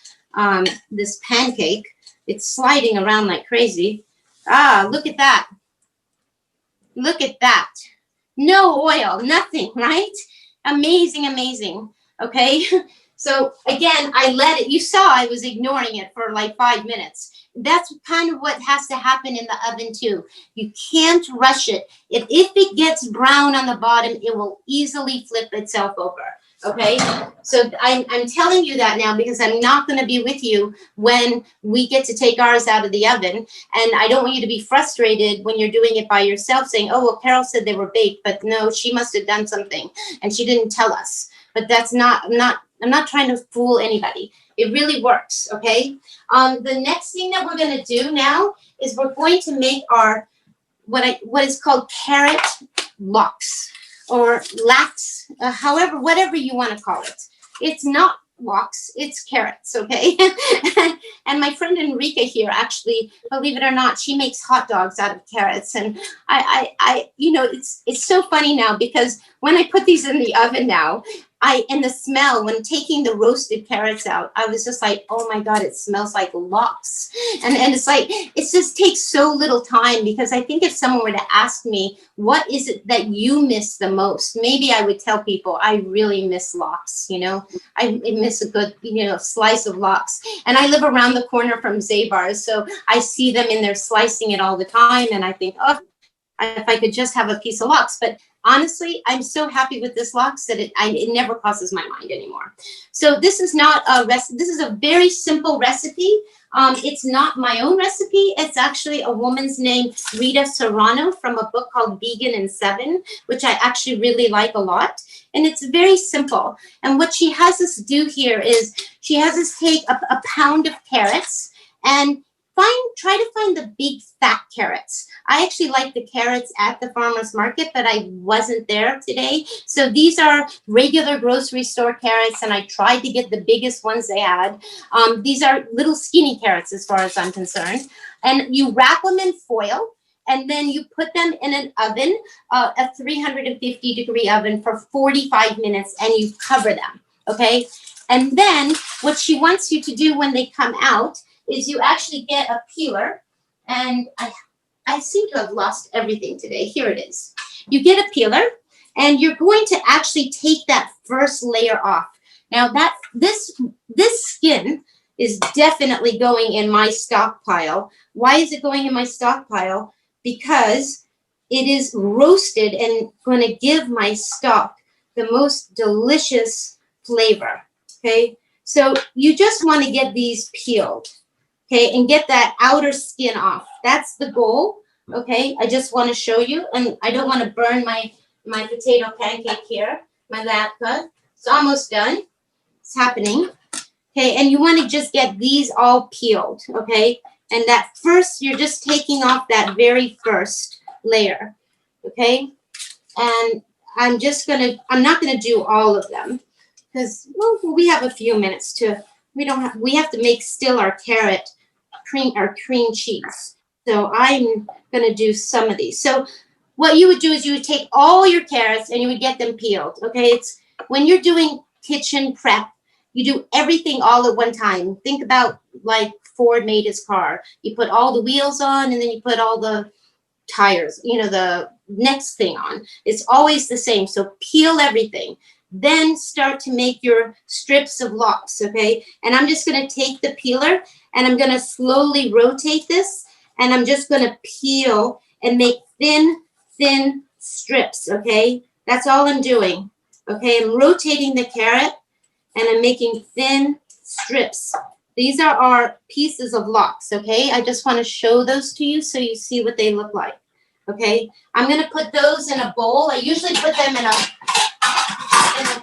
this pancake. It's sliding around like crazy. Ah, look at that. Look at that. No oil, nothing, right? Amazing, amazing. Okay. So again, I let it, you saw I was ignoring it for like 5 minutes. That's kind of what has to happen in the oven too. You can't rush it. If it gets brown on the bottom, it will easily flip itself over. Okay, so I'm telling you that now, because I'm not going to be with you when we get to take ours out of the oven. And I don't want you to be frustrated when you're doing it by yourself, saying, oh, well, Carole said they were baked, but no, she must have done something and she didn't tell us. But that's not, I'm not trying to fool anybody. It really works, okay? The next thing that we're going to do now is we're going to make our, what is called carrot lox, or lax, whatever you want to call it. It's not lox, it's carrots, okay? And my friend Enrica here, actually, believe it or not, she makes hot dogs out of carrots. And I it's so funny now, because when I put these in the oven now, and the smell, when taking the roasted carrots out, I was just like, oh my God, it smells like lox. And it's like, it just takes so little time, because I think if someone were to ask me, what is it that you miss the most? Maybe I would tell people, I really miss lox, I miss a good, slice of lox. And I live around the corner from Zabar's, so I see them in there slicing it all the time. And I think, oh, if I could just have a piece of lox. But honestly, I'm so happy with this lox that it never crosses my mind anymore. So this is not a recipe. This is a very simple recipe. It's not my own recipe. It's actually a woman's named Rita Serrano from a book called Vegan in 7, which I actually really like a lot. And it's very simple. And what she has us do here is she has us take a pound of carrots and try to find the big fat carrots. I actually like the carrots at the farmer's market, but I wasn't there today. So these are regular grocery store carrots, and I tried to get the biggest ones they had. These are little skinny carrots as far as I'm concerned. And you wrap them in foil, and then you put them in an oven, a 350-degree oven for 45 minutes, and you cover them, okay? And then what she wants you to do when they come out is you actually get a peeler, and I seem to have lost everything today. Here it is. You get a peeler, and you're going to actually take that first layer off. Now that this skin is definitely going in my stockpile. Why is it going in my stockpile? Because it is roasted and going to give my stock the most delicious flavor. Okay, so you just want to get these peeled. Okay, and get that outer skin off. That's the goal. Okay, I just want to show you, and I don't want to burn my potato pancake here, my latke. It's almost done. It's happening. Okay, and you want to just get these all peeled, okay? And that first, you're just taking off that very first layer, okay? And I'm not gonna do all of them because, well, we have a few minutes we have to make still our cream cheese. So I'm gonna do some of these. So what you would do is you would take all your carrots and you would get them peeled, okay? It's when you're doing kitchen prep, you do everything all at one time. Think about like Ford made his car. You put all the wheels on and then you put all the tires, the next thing on. It's always the same. So peel everything. Then start to make your strips of lox, okay? And I'm just going to take the peeler and I'm going to slowly rotate this and I'm just going to peel and make thin strips, okay? That's all I'm doing, okay? I'm rotating the carrot and I'm making thin strips. These are our pieces of lox, okay? I just want to show those to you so you see what they look like, okay? I'm going to put those in a bowl. I usually put them in a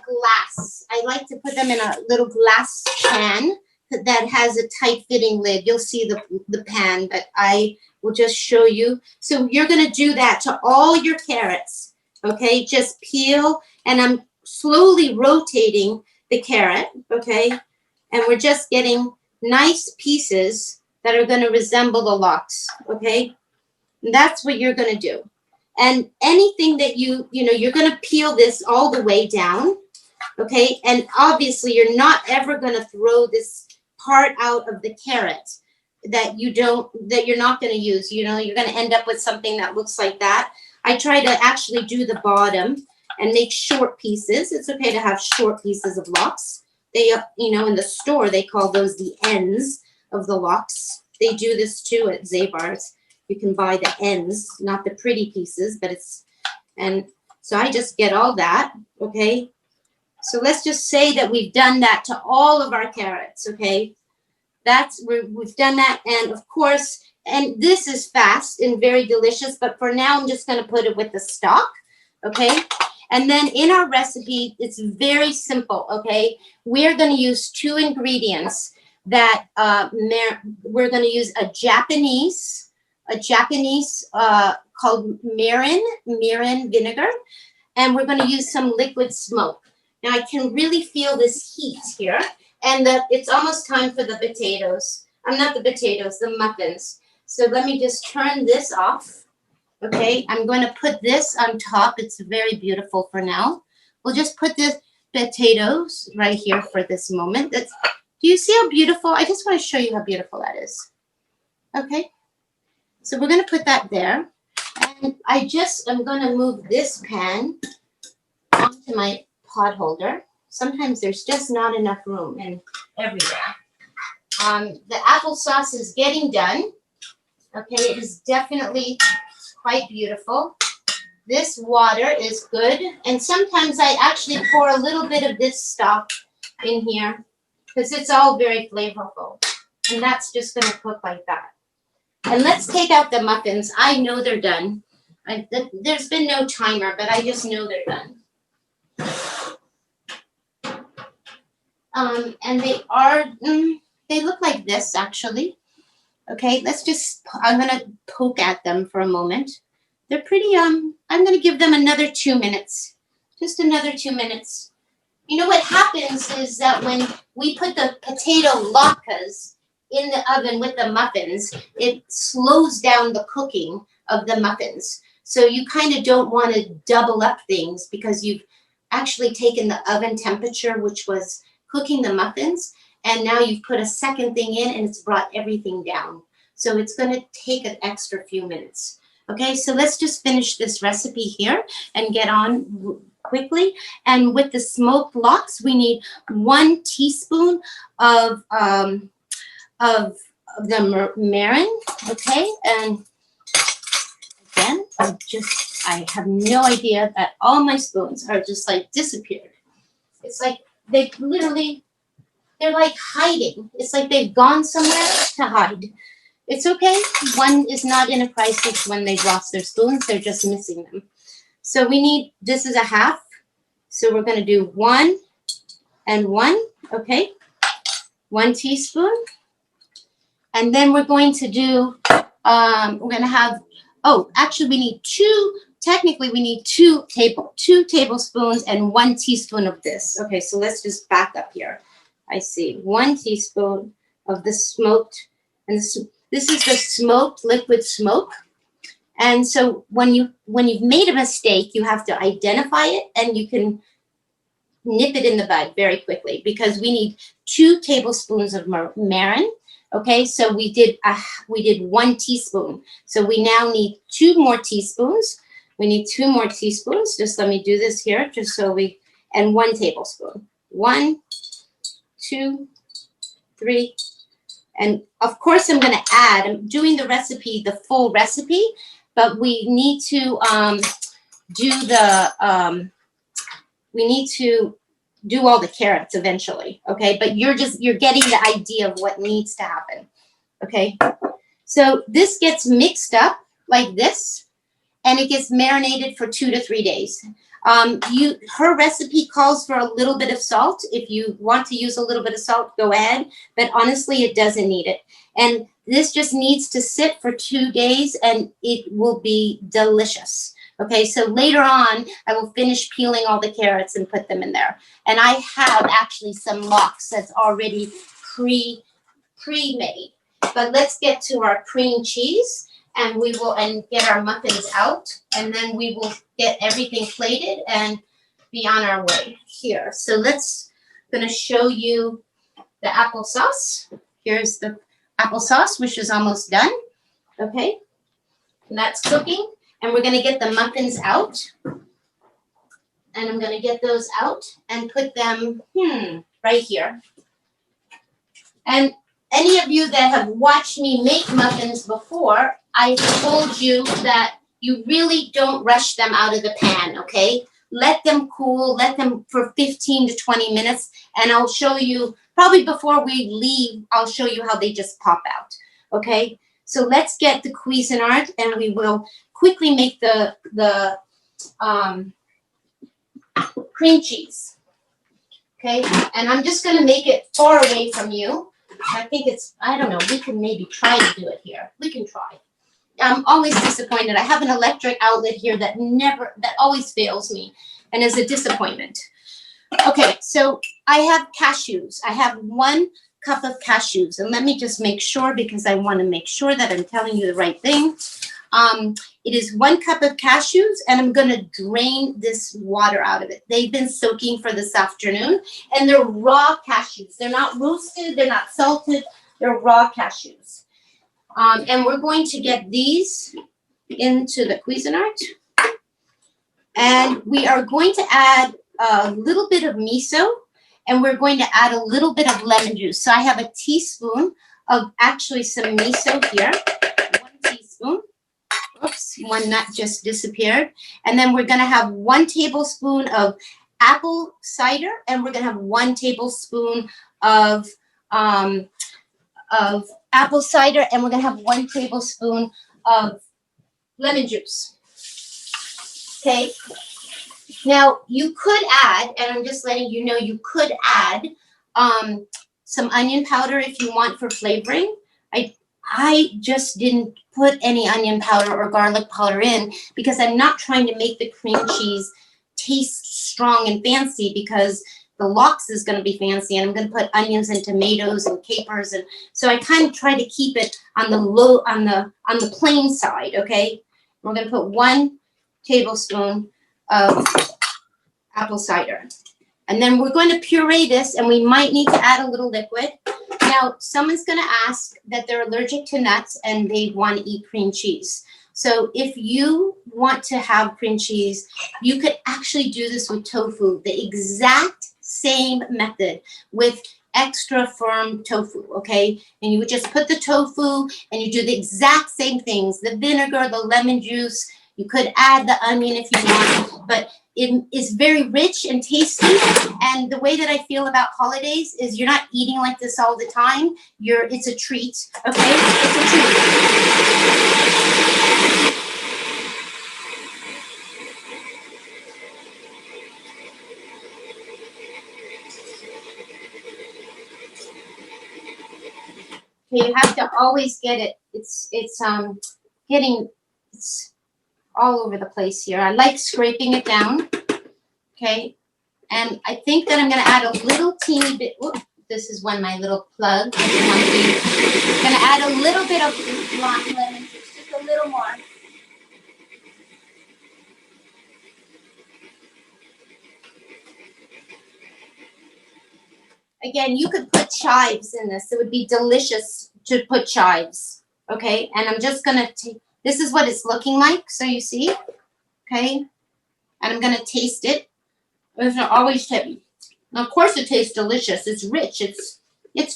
glass. I like to put them in a little glass pan that has a tight fitting lid. You'll see the pan, but I will just show you. So you're going to do that to all your carrots, okay? Just peel, and I'm slowly rotating the carrot, okay? And we're just getting nice pieces that are going to resemble the lox, okay? And that's what you're going to do. And anything that you're going to peel this all the way down, okay? And obviously you're not ever going to throw this part out of the carrot that you're not going to use. You're going to end up with something that looks like that. I try to actually do the bottom and make short pieces. It's okay to have short pieces of lox. They, in the store, they call those the ends of the lox. They do this too at Zabar's. You can buy the ends, not the pretty pieces, and so I just get all that, okay? So let's just say that we've done that to all of our carrots, okay? We've done that, and of course, and this is fast and very delicious, but for now, I'm just gonna put it with the stock, okay? And then in our recipe, it's very simple, okay? We're gonna use 2 ingredients that we're gonna use a Japanese called mirin vinegar, and we're gonna use some liquid smoke. Now I can really feel this heat here, and it's almost time for the potatoes. Not the potatoes, the muffins. So let me just turn this off. Okay, I'm going to put this on top. It's very beautiful for now. We'll just put the potatoes right here for this moment. Do you see how beautiful? I just want to show you how beautiful that is. Okay, so we're going to put that there. And I'm going to move this pan onto my pot holder. Sometimes there's just not enough room everywhere. The applesauce is getting done. Okay, it is definitely quite beautiful. This water is good, and sometimes I actually pour a little bit of this stock in here because it's all very flavorful, and that's just going to cook like that. And let's take out the muffins. I know they're done. There's been no timer, but I just know they're done. And they look like this actually. Okay, I'm going to poke at them for a moment. They're pretty, I'm going to give them another 2 minutes. Just another 2 minutes. You know what happens is that when we put the potato latkes in the oven with the muffins, it slows down the cooking of the muffins. So you kind of don't want to double up things because you've actually taken the oven temperature, which was cooking the muffins, And now you've put a second thing in and it's brought everything down. So it's going to take an extra few minutes. Okay, so let's just finish this recipe here and get on quickly. And with the smoked lox, we need 1 teaspoon of the marin. Okay, and again, I have no idea that all my spoons are just like disappeared. It's like they're like hiding. It's like they've gone somewhere to hide. It's okay. One is not in a crisis when they've lost their spoons. They're just missing them. So we need, this is a half. So we're going to do 1 and 1. Okay. 1 teaspoon. And then we're going to do, we're going to have, oh, actually we need 2. Technically, we need 2 tablespoons and 1 teaspoon of this. Okay, so let's just back up here. I see 1 teaspoon of the smoked, and this is the smoked liquid smoke. And so when you've made a mistake, you have to identify it, and you can nip it in the bud very quickly, because we need 2 tablespoons of marin. Okay, so we did 1 teaspoon. So we now need 2 more teaspoons. We need 2 more teaspoons. Just let me do this here, just so and 1 tablespoon. 1, 2, 3. And of course, I'm doing the recipe, the full recipe, but we need to do all the carrots eventually. Okay, but you're getting the idea of what needs to happen. Okay, so this gets mixed up like this, and it gets marinated for 2 to 3 days. Her recipe calls for a little bit of salt. If you want to use a little bit of salt, go ahead. But honestly, it doesn't need it. And this just needs to sit for 2 days, and it will be delicious. Okay, so later on, I will finish peeling all the carrots and put them in there. And I have actually some lox that's already pre-made. But let's get to our cream cheese. And we will get our muffins out, and then we will get everything plated and be on our way here. So going to show you the applesauce. Here's the applesauce, which is almost done. Okay, and that's cooking. And we're going to get the muffins out, and I'm going to get those out and put them right here. And any of you that have watched me make muffins before, I told you that you really don't rush them out of the pan, okay? Let them cool, let them for 15 to 20 minutes, and I'll show you, probably before we leave, I'll show you how they just pop out, okay? So let's get the Cuisinart, and we will quickly make the cream cheese, okay? And I'm just gonna make it far away from you. I think I don't know, we can maybe try to do it here. We can try. I'm always disappointed. I have an electric outlet here that always fails me and is a disappointment. Okay, so I have cashews. I have 1 cup of cashews. And let me just make sure, because I want to make sure that I'm telling you the right thing. It is 1 cup of cashews, and I'm going to drain this water out of it. They've been soaking for this afternoon, and they're raw cashews. They're not roasted. They're not salted. They're raw cashews. And we're going to get these into the Cuisinart. And we are going to add a little bit of miso, and we're going to add a little bit of lemon juice. So I have a teaspoon of actually some miso here. 1 teaspoon. Oops, 1 nut just disappeared. And then we're going to have 1 tablespoon of apple cider, and we're going to have 1 tablespoon of apple cider, and we're going to have 1 tablespoon of lemon juice. Okay. Now, you could add, and I'm just letting you know, you could add some onion powder if you want for flavoring. I just didn't put any onion powder or garlic powder in because I'm not trying to make the cream cheese taste strong and fancy, because the lox is going to be fancy, and I'm going to put onions and tomatoes and capers, and so I kind of try to keep it on the plain side. Okay, we're going to put 1 tablespoon of apple cider, And then we're going to puree this, and we might need to add a little liquid. Now, someone's going to ask that they're allergic to nuts and they want to eat cream cheese. So if you want to have cream cheese, you could actually do this with tofu, the exact same method with extra firm tofu, okay? And you would just put the tofu and you do the exact same things, the vinegar, the lemon juice. You could add the onion if you want, but it is very rich and tasty. And the way that I feel about holidays is you're not eating like this all the time. It's a treat, okay? It's a treat. You have to always get it. It's all over the place here. I like scraping it down. Okay. And I think that I'm going to add a little teeny bit. Whoop, this is one of my little plugs. I'm going to add a little bit of lemon juice, just a little more. Again, you could put chives in this. It would be delicious to put chives. Okay. And I'm just going to take, this is what it's looking like. So you see, okay. And I'm going to taste it. It's always heavy. Now, of course, it tastes delicious. It's rich. It's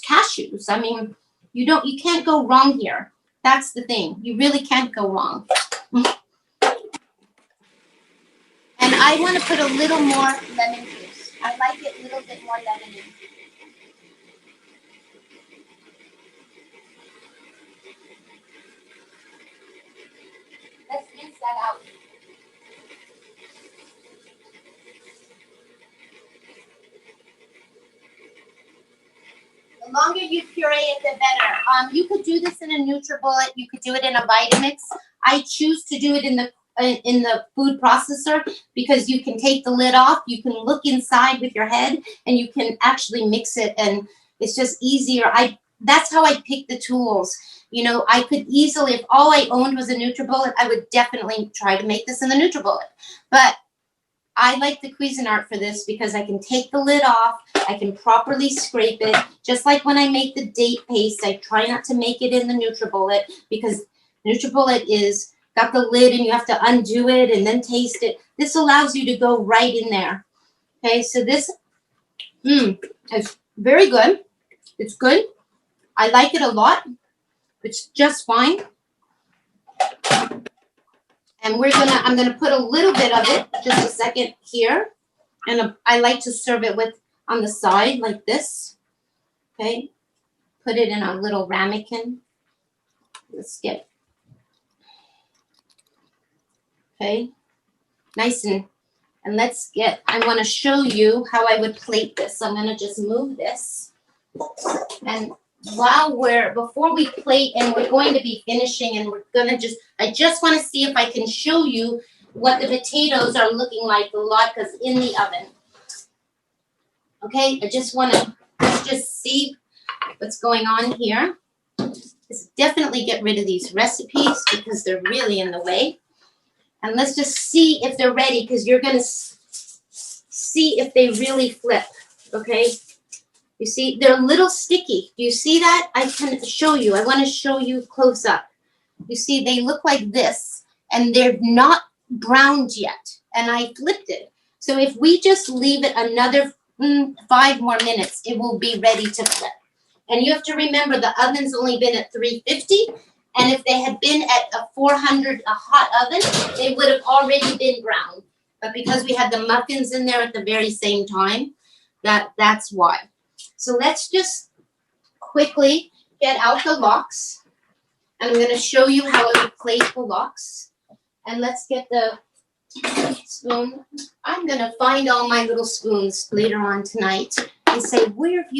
cashews. I mean, you can't go wrong here. That's the thing. You really can't go wrong. And I want to put a little more lemon juice. I like it a little bit more lemony. Let's rinse that out. The longer you puree it, the better. You could do this in a NutriBullet. You could do it in a Vitamix. I choose to do it in the food processor because you can take the lid off. You can look inside with your head, and you can actually mix it, and it's just easier. That's how I pick the tools. You know, I could easily, if all I owned was a NutriBullet, I would definitely try to make this in the NutriBullet. But I like the Cuisinart for this because I can take the lid off. I can properly scrape it. Just like when I make the date paste, I try not to make it in the NutriBullet because NutriBullet is got the lid and you have to undo it and then taste it. This allows you to go right in there. Okay, so this is very good. It's good. I like it a lot. It's just fine. And I'm gonna put a little bit of it, just a second here. And I like to serve it with on the side like this. Okay. Put it in a little ramekin. Let's get, okay. Nice and let's get, I want to show you how I would plate this. So I'm gonna just move this. And before we plate, and we're going to be finishing, and I just want to see if I can show you what the potatoes are looking like, the latkes in the oven. Okay, I just want to just see what's going on here. Let's definitely get rid of these recipes because they're really in the way. And let's just see if they're ready, because you're going to see if they really flip, okay? You see, they're a little sticky. Do you see that? I can show you. I want to show you close up. You see, they look like this, and they're not browned yet. And I flipped it. So if we just leave it another 5 more minutes, it will be ready to flip. And you have to remember the oven's only been at 350. And if they had been at a 400, a hot oven, they would have already been brown. But because we had the muffins in there at the very same time, that's why. So let's just quickly get out the lox. And I'm going to show you how I would plate the lox. And let's get the spoon. I'm going to find all my little spoons later on tonight and say, why have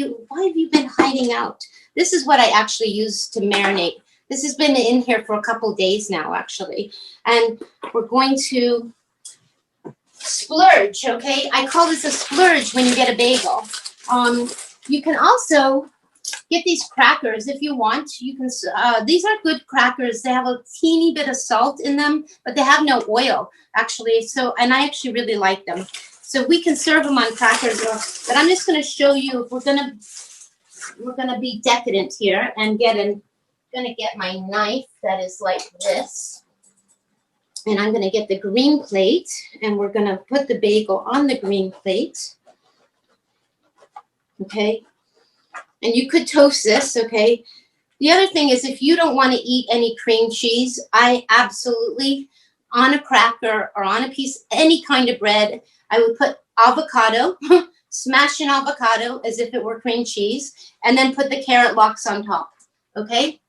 you been hiding out? This is what I actually use to marinate. This has been in here for a couple days now, actually. And we're going to splurge, okay? I call this a splurge when you get a bagel. You can also get these crackers if you want. You can. These are good crackers. They have a teeny bit of salt in them, but they have no oil, actually. So, and I actually really like them. So we can serve them on crackers, but I'm just going to show you if we're gonna be decadent here and gonna get my knife that is like this, and I'm gonna get the green plate, and we're gonna put the bagel on the green plate. Okay, and you could toast this. Okay. The other thing is, if you don't want to eat any cream cheese, I absolutely, on a cracker or on a piece, any kind of bread, I would put avocado, smash an avocado as if it were cream cheese, and then put the carrot lox on top. Okay?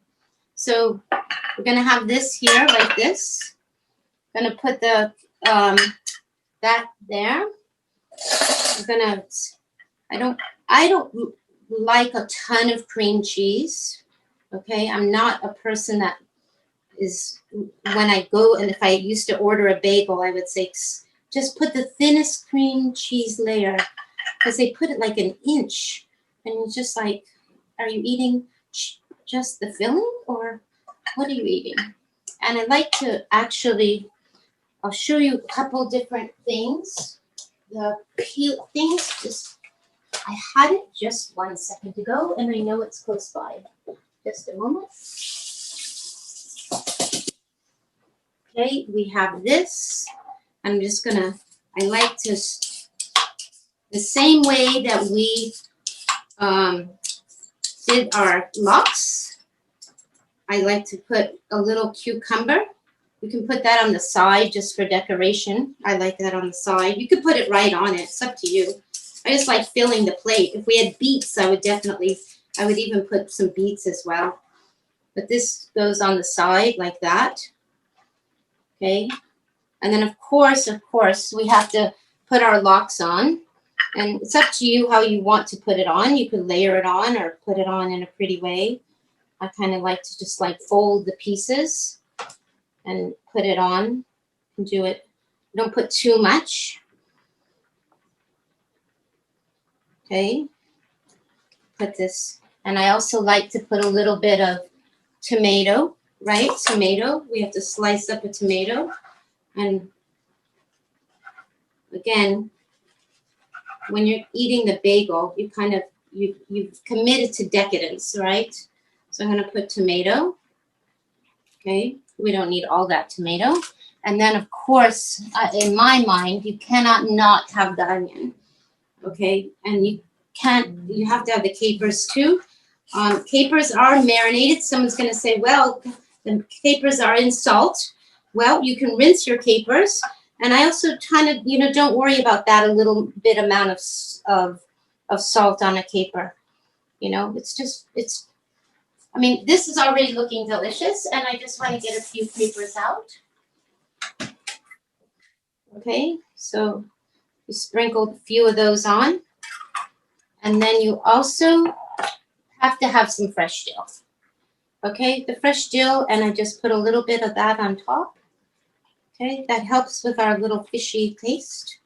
So we're going to have this here like this. I'm going to put the that there. I'm going to, I don't like a ton of cream cheese. Okay, I'm not a person that is, when I go, and if I used to order a bagel, I would say, just put the thinnest cream cheese layer, because they put it like an inch, and it's just like, are you eating just the filling, or what are you eating? And I like to actually, I'll show you a couple different things. The peel things, just, I had it just 1 second ago, and I know it's close by. Just a moment. Okay, we have this. I'm just gonna, I like to, the same way that we did our lox, I like to put a little cucumber. You can put that on the side just for decoration. I like that on the side. You could put it right on it. It's up to you. I just like filling the plate. If we had beets, I would even put some beets as well. But this goes on the side like that. Okay. And then of course, we have to put our lox on. And it's up to you how you want to put it on. You could layer it on or put it on in a pretty way. I kind of like to just like fold the pieces and put it on and do it. Don't put too much. Okay. Put this. And I also like to put a little bit of tomato, right? Tomato. We have to slice up a tomato. And again, when you're eating the bagel, you kind of, you've committed to decadence, right? So I'm going to put tomato. Okay. We don't need all that tomato. And then, of course, in my mind, you cannot not have the onion. Okay. And you have to have the capers too. Capers are marinated. Someone's going to say, well, the capers are in salt. Well, you can rinse your capers. And I also kind of, don't worry about that, a little bit amount of salt on a caper. This is already looking delicious, and I just want to get a few capers out. Okay, so you sprinkled a few of those on. And then you also have to have some fresh dill. Okay, the fresh dill, and I just put a little bit of that on top. Okay, that helps with our little fishy taste.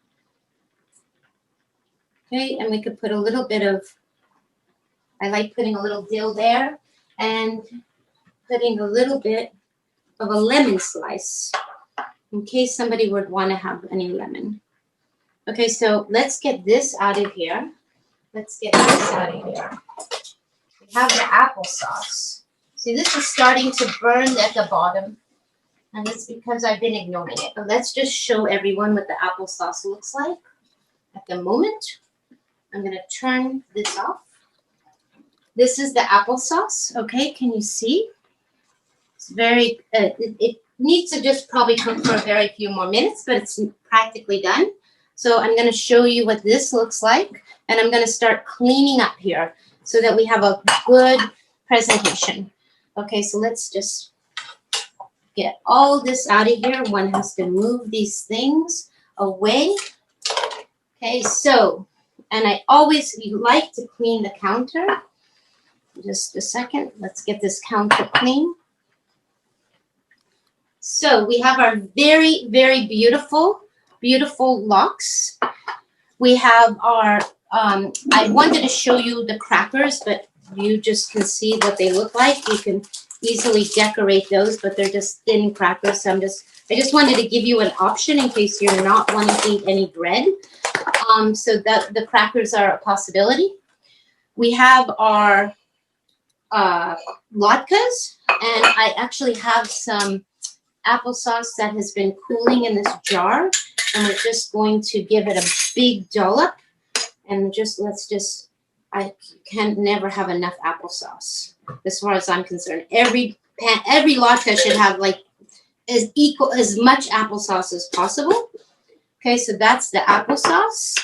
Okay, and we could put a little bit of, I like putting a little dill there, and putting a little bit of a lemon slice, in case somebody would want to have any lemon. Okay, so let's get this out of here. Let's get this out of here. We have the applesauce. See, this is starting to burn at the bottom. And it's because I've been ignoring it. But let's just show everyone what the applesauce looks like at the moment. I'm going to turn this off. This is the applesauce. Okay, can you see? It's very, it needs to just probably cook for a very few more minutes, but it's practically done. So I'm going to show you what this looks like. And I'm going to start cleaning up here so that we have a good presentation. Okay, so let's just get all this out of here. One has to move these things away. Okay, so, and I always like to clean the counter. Just a second. Let's get this counter clean. So we have our very, very beautiful, beautiful lox. We have our, I wanted to show you the crackers, but you just can see what they look like. You can easily decorate those, but they're just thin crackers. So I just wanted to give you an option in case you're not wanting to eat any bread. So that the crackers are a possibility. We have our latkes, and I actually have some applesauce that has been cooling in this jar, and we're just going to give it a big dollop, and I can never have enough applesauce as far as I'm concerned. Every latke should have like as much applesauce as possible. Okay, so that's the applesauce.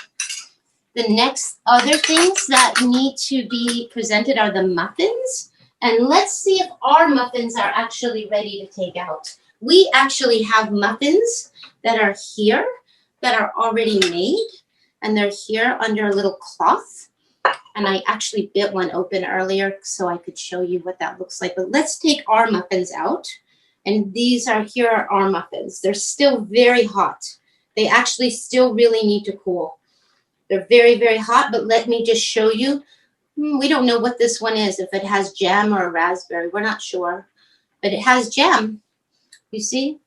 The next other things that need to be presented are the muffins. And let's see if our muffins are actually ready to take out. We actually have muffins that are here that are already made. And they're here under a little cloth. And I actually bit one open earlier so I could show you what that looks like. But let's take our muffins out. And here are our muffins. They're still very hot. They actually still really need to cool. They're very, very hot, but let me just show you. We don't know what this one is, if it has jam or a raspberry. We're not sure, but it has jam. You see?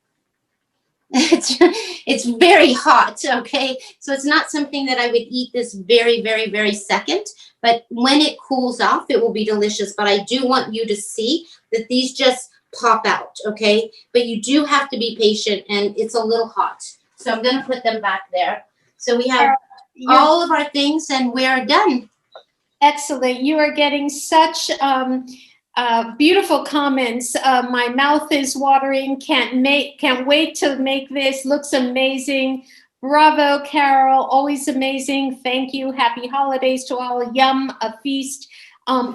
It's very hot, okay? So it's not something that I would eat this very, very, very second, but when it cools off, it will be delicious. But I do want you to see that these just pop out, okay? But you do have to be patient, and it's a little hot. So I'm going to put them back there. So we have all of our things, and we're done. Excellent. You are getting such beautiful comments. My mouth is watering. Can't wait to make this. Looks amazing. Bravo, Carole. Always amazing. Thank you. Happy holidays to all. Yum, a feast.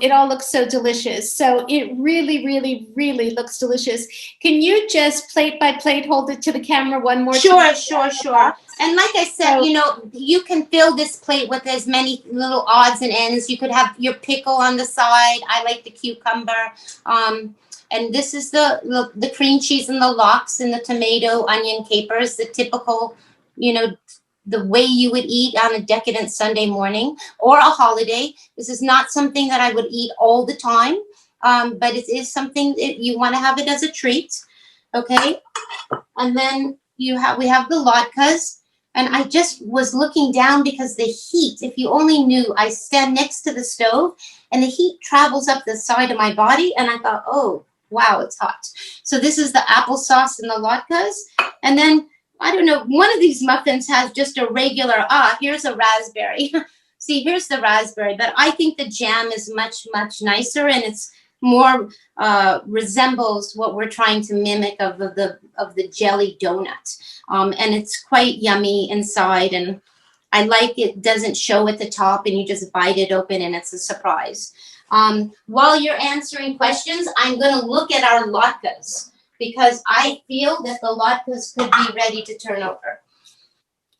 It all looks so delicious. So it really, really, really looks delicious. Can you just plate by plate hold it to the camera one more time? Sure. And like I said, you can fill this plate with as many little odds and ends. You could have your pickle on the side. I like the cucumber. And this is the cream cheese and the lox and the tomato, onion, capers, the typical, the way you would eat on a decadent Sunday morning or a holiday. This is not something that I would eat all the time, but it is something that you want to have it as a treat, okay? And then we have the latkes, and I just was looking down because the heat, if you only knew, I stand next to the stove, and the heat travels up the side of my body, and I thought, oh, wow, it's hot. So this is the applesauce and the latkes, and then I don't know, one of these muffins has just a regular, here's a raspberry. See, here's the raspberry, but I think the jam is much, much nicer, and it's more resembles what we're trying to mimic of the jelly donut. And it's quite yummy inside, and I like it doesn't show at the top, and you just bite it open, and it's a surprise. While you're answering questions, I'm going to look at our latkes, because I feel that the latkes could be ready to turn over.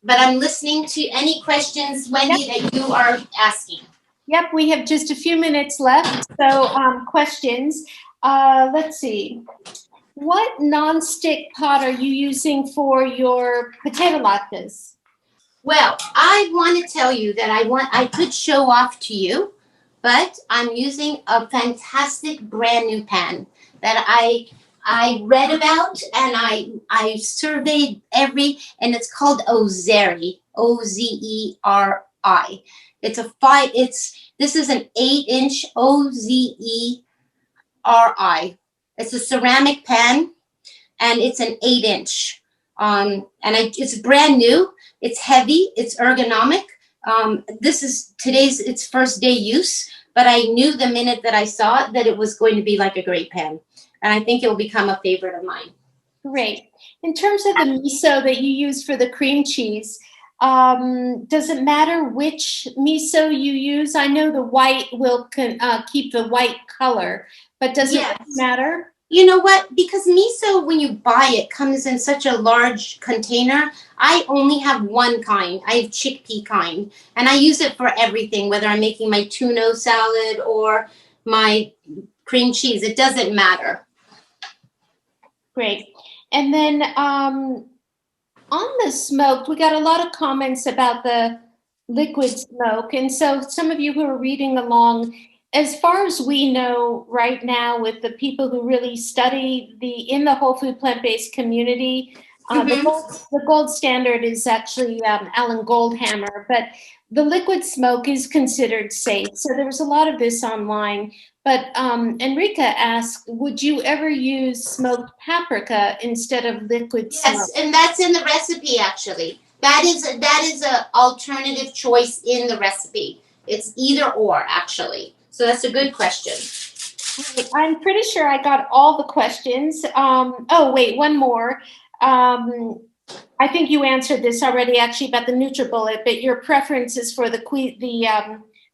But I'm listening to any questions, Wendy, that you are asking. Yep, we have just a few minutes left. So questions. Let's see. What nonstick pot are you using for your potato latkes? Well, I want to tell you that I could show off to you, but I'm using a fantastic brand new pan that I read about, and I surveyed and it's called Ozeri, Ozeri. This is an 8-inch Ozeri. It's a ceramic pan, and it's an 8-inch. It's brand new. It's heavy. It's ergonomic. This is its first day use, but I knew the minute that I saw it that it was going to be like a great pan. And I think it will become a favorite of mine. Great. In terms of the miso that you use for the cream cheese, does it matter which miso you use? I know the white will keep the white color, but does it matter? You know what? Because miso, when you buy it, comes in such a large container. I only have one kind. I have chickpea kind, and I use it for everything, whether I'm making my tuna salad or my cream cheese. It doesn't matter. Great. And then on the smoked, we got a lot of comments about the liquid smoke. And so some of you who are reading along, as far as we know right now, with the people who really study in the whole food plant-based community, the gold standard is actually Alan Goldhammer, but the liquid smoke is considered safe. So there was a lot of this online. But Enrica asked, would you ever use smoked paprika instead of liquid smoke? Yes, and that's in the recipe actually. That is a alternative choice in the recipe. It's either or actually. So that's a good question. I'm pretty sure I got all the questions. Oh, wait, one more. I think you answered this already, actually, about the NutriBullet, but your preference is for the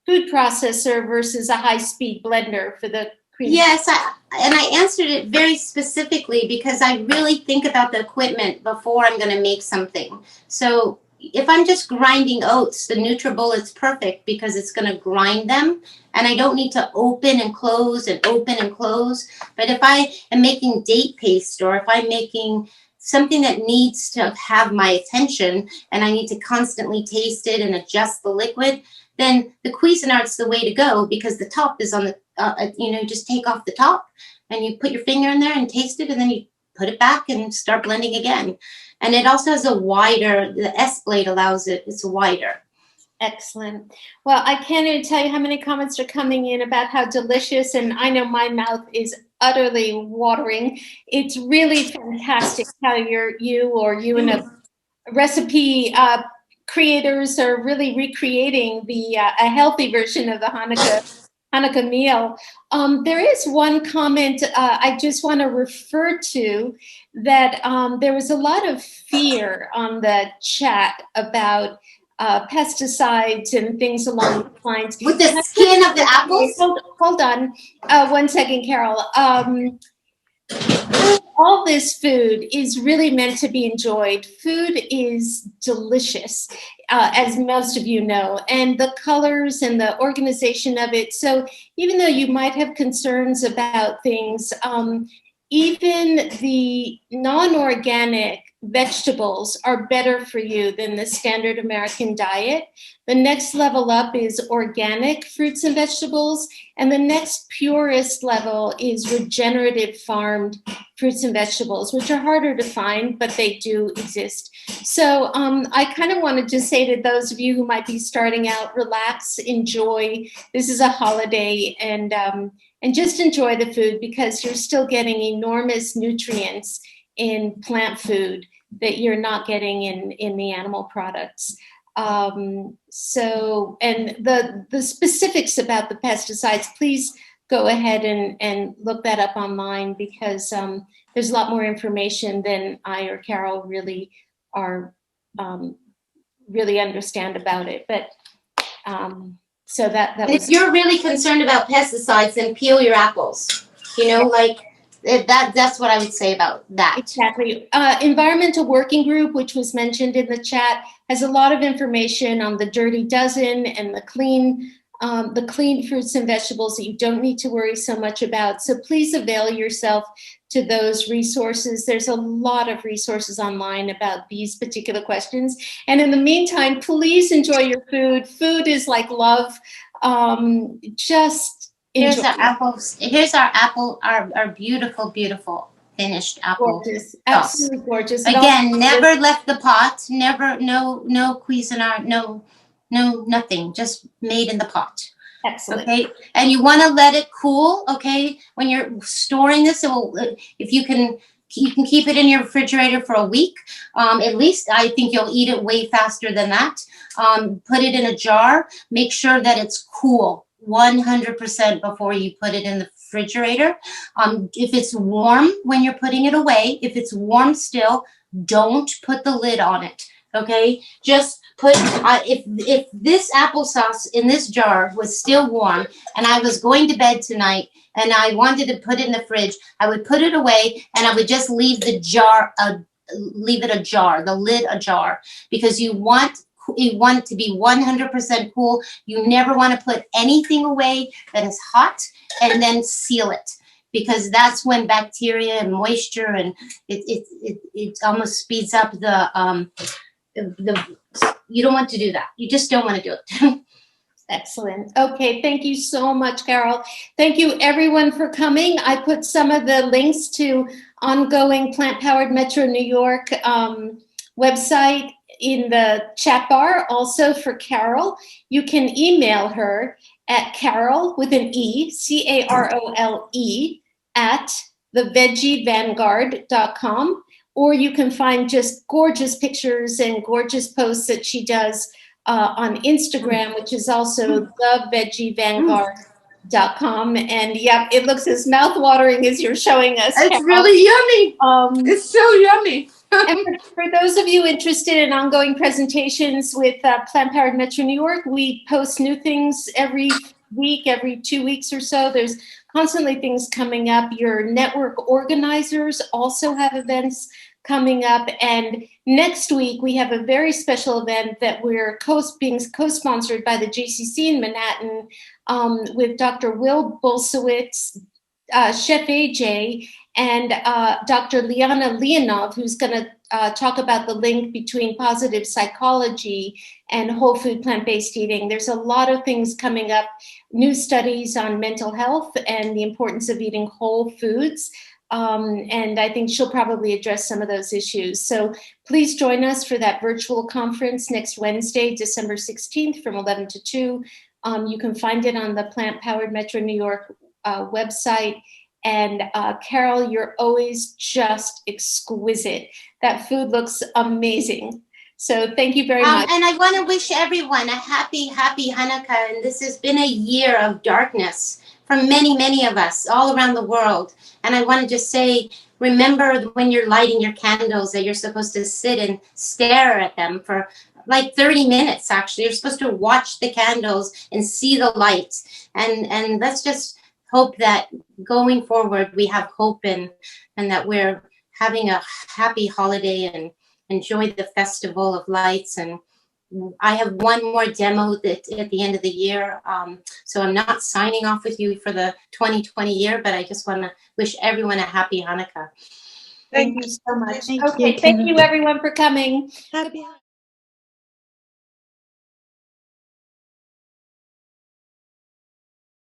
food processor versus a high-speed blender for the cream. Yes, and I answered it very specifically because I really think about the equipment before I'm going to make something. So if I'm just grinding oats, the NutriBullet's perfect because it's going to grind them, and I don't need to open and close and open and close. But if I am making date paste, or if I'm making something that needs to have my attention and I need to constantly taste it and adjust the liquid, then the Cuisinart's the way to go because the top is on the, just take off the top and you put your finger in there and taste it, and then you put it back and start blending again. And it also has a wider, the S blade allows it, it's wider. Excellent. Well, I can't even tell you how many comments are coming in about how delicious, and I know my mouth is utterly watering. It's really fantastic how you and a recipe creators are really recreating a healthy version of the Hanukkah meal. There is one comment I just want to refer to, that there was a lot of fear on the chat about pesticides and things along those lines. With the skin of the apples? Hold on 1 second, Carol. All this food is really meant to be enjoyed. Food is delicious, as most of you know, and the colors and the organization of it. So even though you might have concerns about things, even the non-organic vegetables are better for you than the standard American diet. The next level up is organic fruits and vegetables, and the next purest level is regenerative farmed fruits and vegetables, which are harder to find, but they do exist. So I kind of wanted to say to those of you who might be starting out, relax, enjoy. This is a holiday, and just enjoy the food, because you're still getting enormous nutrients in plant food that you're not getting in the animal products. So, and the specifics about the pesticides, please go ahead and look that up online, because there's a lot more information than I or Carol really understand about it. But so that was. If you're really concerned about pesticides, then peel your apples. That's what I would say about that. Exactly. Environmental Working Group, which was mentioned in the chat, has a lot of information on the Dirty Dozen and the clean fruits and vegetables that you don't need to worry so much about. So please avail yourself to those resources. There's a lot of resources online about these particular questions. And in the meantime, please enjoy your food. Food is like love. Just Here's our apples. Here's our apple, our beautiful, beautiful finished apple. Gorgeous, absolutely gorgeous. Again, never left the pot. Never, no Cuisinart, no, nothing. Just made in the pot. Excellent. Okay, and you want to let it cool. Okay, when you're storing this, it will. If you can keep it in your refrigerator for a week. At least I think you'll eat it way faster than that. Put it in a jar. Make sure that it's cool 100% before you put it in the refrigerator. If it's warm when you're putting it away, if it's warm still, don't put the lid on it. Okay, just put, if this applesauce in this jar was still warm and I was going to bed tonight and I wanted to put it in the fridge, I would put it away and I would just leave the jar, leave it ajar, the lid ajar, because you want it to be 100% cool. You never want to put anything away that is hot and then seal it, because that's when bacteria and moisture and it almost speeds up the you don't want to do that. You just don't want to do it. Excellent. Okay, thank you so much, Carole. Thank you everyone for coming. I put some of the links to ongoing Plant Powered Metro New York website in the chat bar. Also for Carole, you can email her at Carole with an E, Carole, at thevegievanguard.com, or you can find just gorgeous pictures and gorgeous posts that she does on Instagram, which is also thevegievanguard.com. And yep, it looks as mouthwatering as you're showing us. It's Carole. really yummy. It's so yummy. And for those of you interested in ongoing presentations with Plant Powered Metro New York, we post new things every week, every 2 weeks or so. There's constantly things coming up. Your network organizers also have events coming up. And next week, we have a very special event that we're being co-sponsored by the JCC in Manhattan with Dr. Will Bolsowitz, Chef AJ, and Dr. Liana Leonov, who's going to talk about the link between positive psychology and whole food plant-based eating. There's a lot of things coming up, new studies on mental health and the importance of eating whole foods. And I think she'll probably address some of those issues. So please join us for that virtual conference next Wednesday, December 16th from 11 to 2. You can find it on the Plant Powered Metro New York website. And Carole, you're always just exquisite. That food looks amazing. So thank you very much. And I want to wish everyone a happy, happy Hanukkah. And this has been a year of darkness for many, many of us all around the world. And I want to just say, remember when you're lighting your candles that you're supposed to sit and stare at them for like 30 minutes, actually. You're supposed to watch the candles and see the lights. And let's just hope that going forward, we have hope and that we're having a happy holiday and enjoy the festival of lights. And I have one more demo that at the end of the year. So I'm not signing off with you for the 2020 year, but I just want to wish everyone a happy Hanukkah. Thank you so much. Okay, thank you everyone for coming. Happy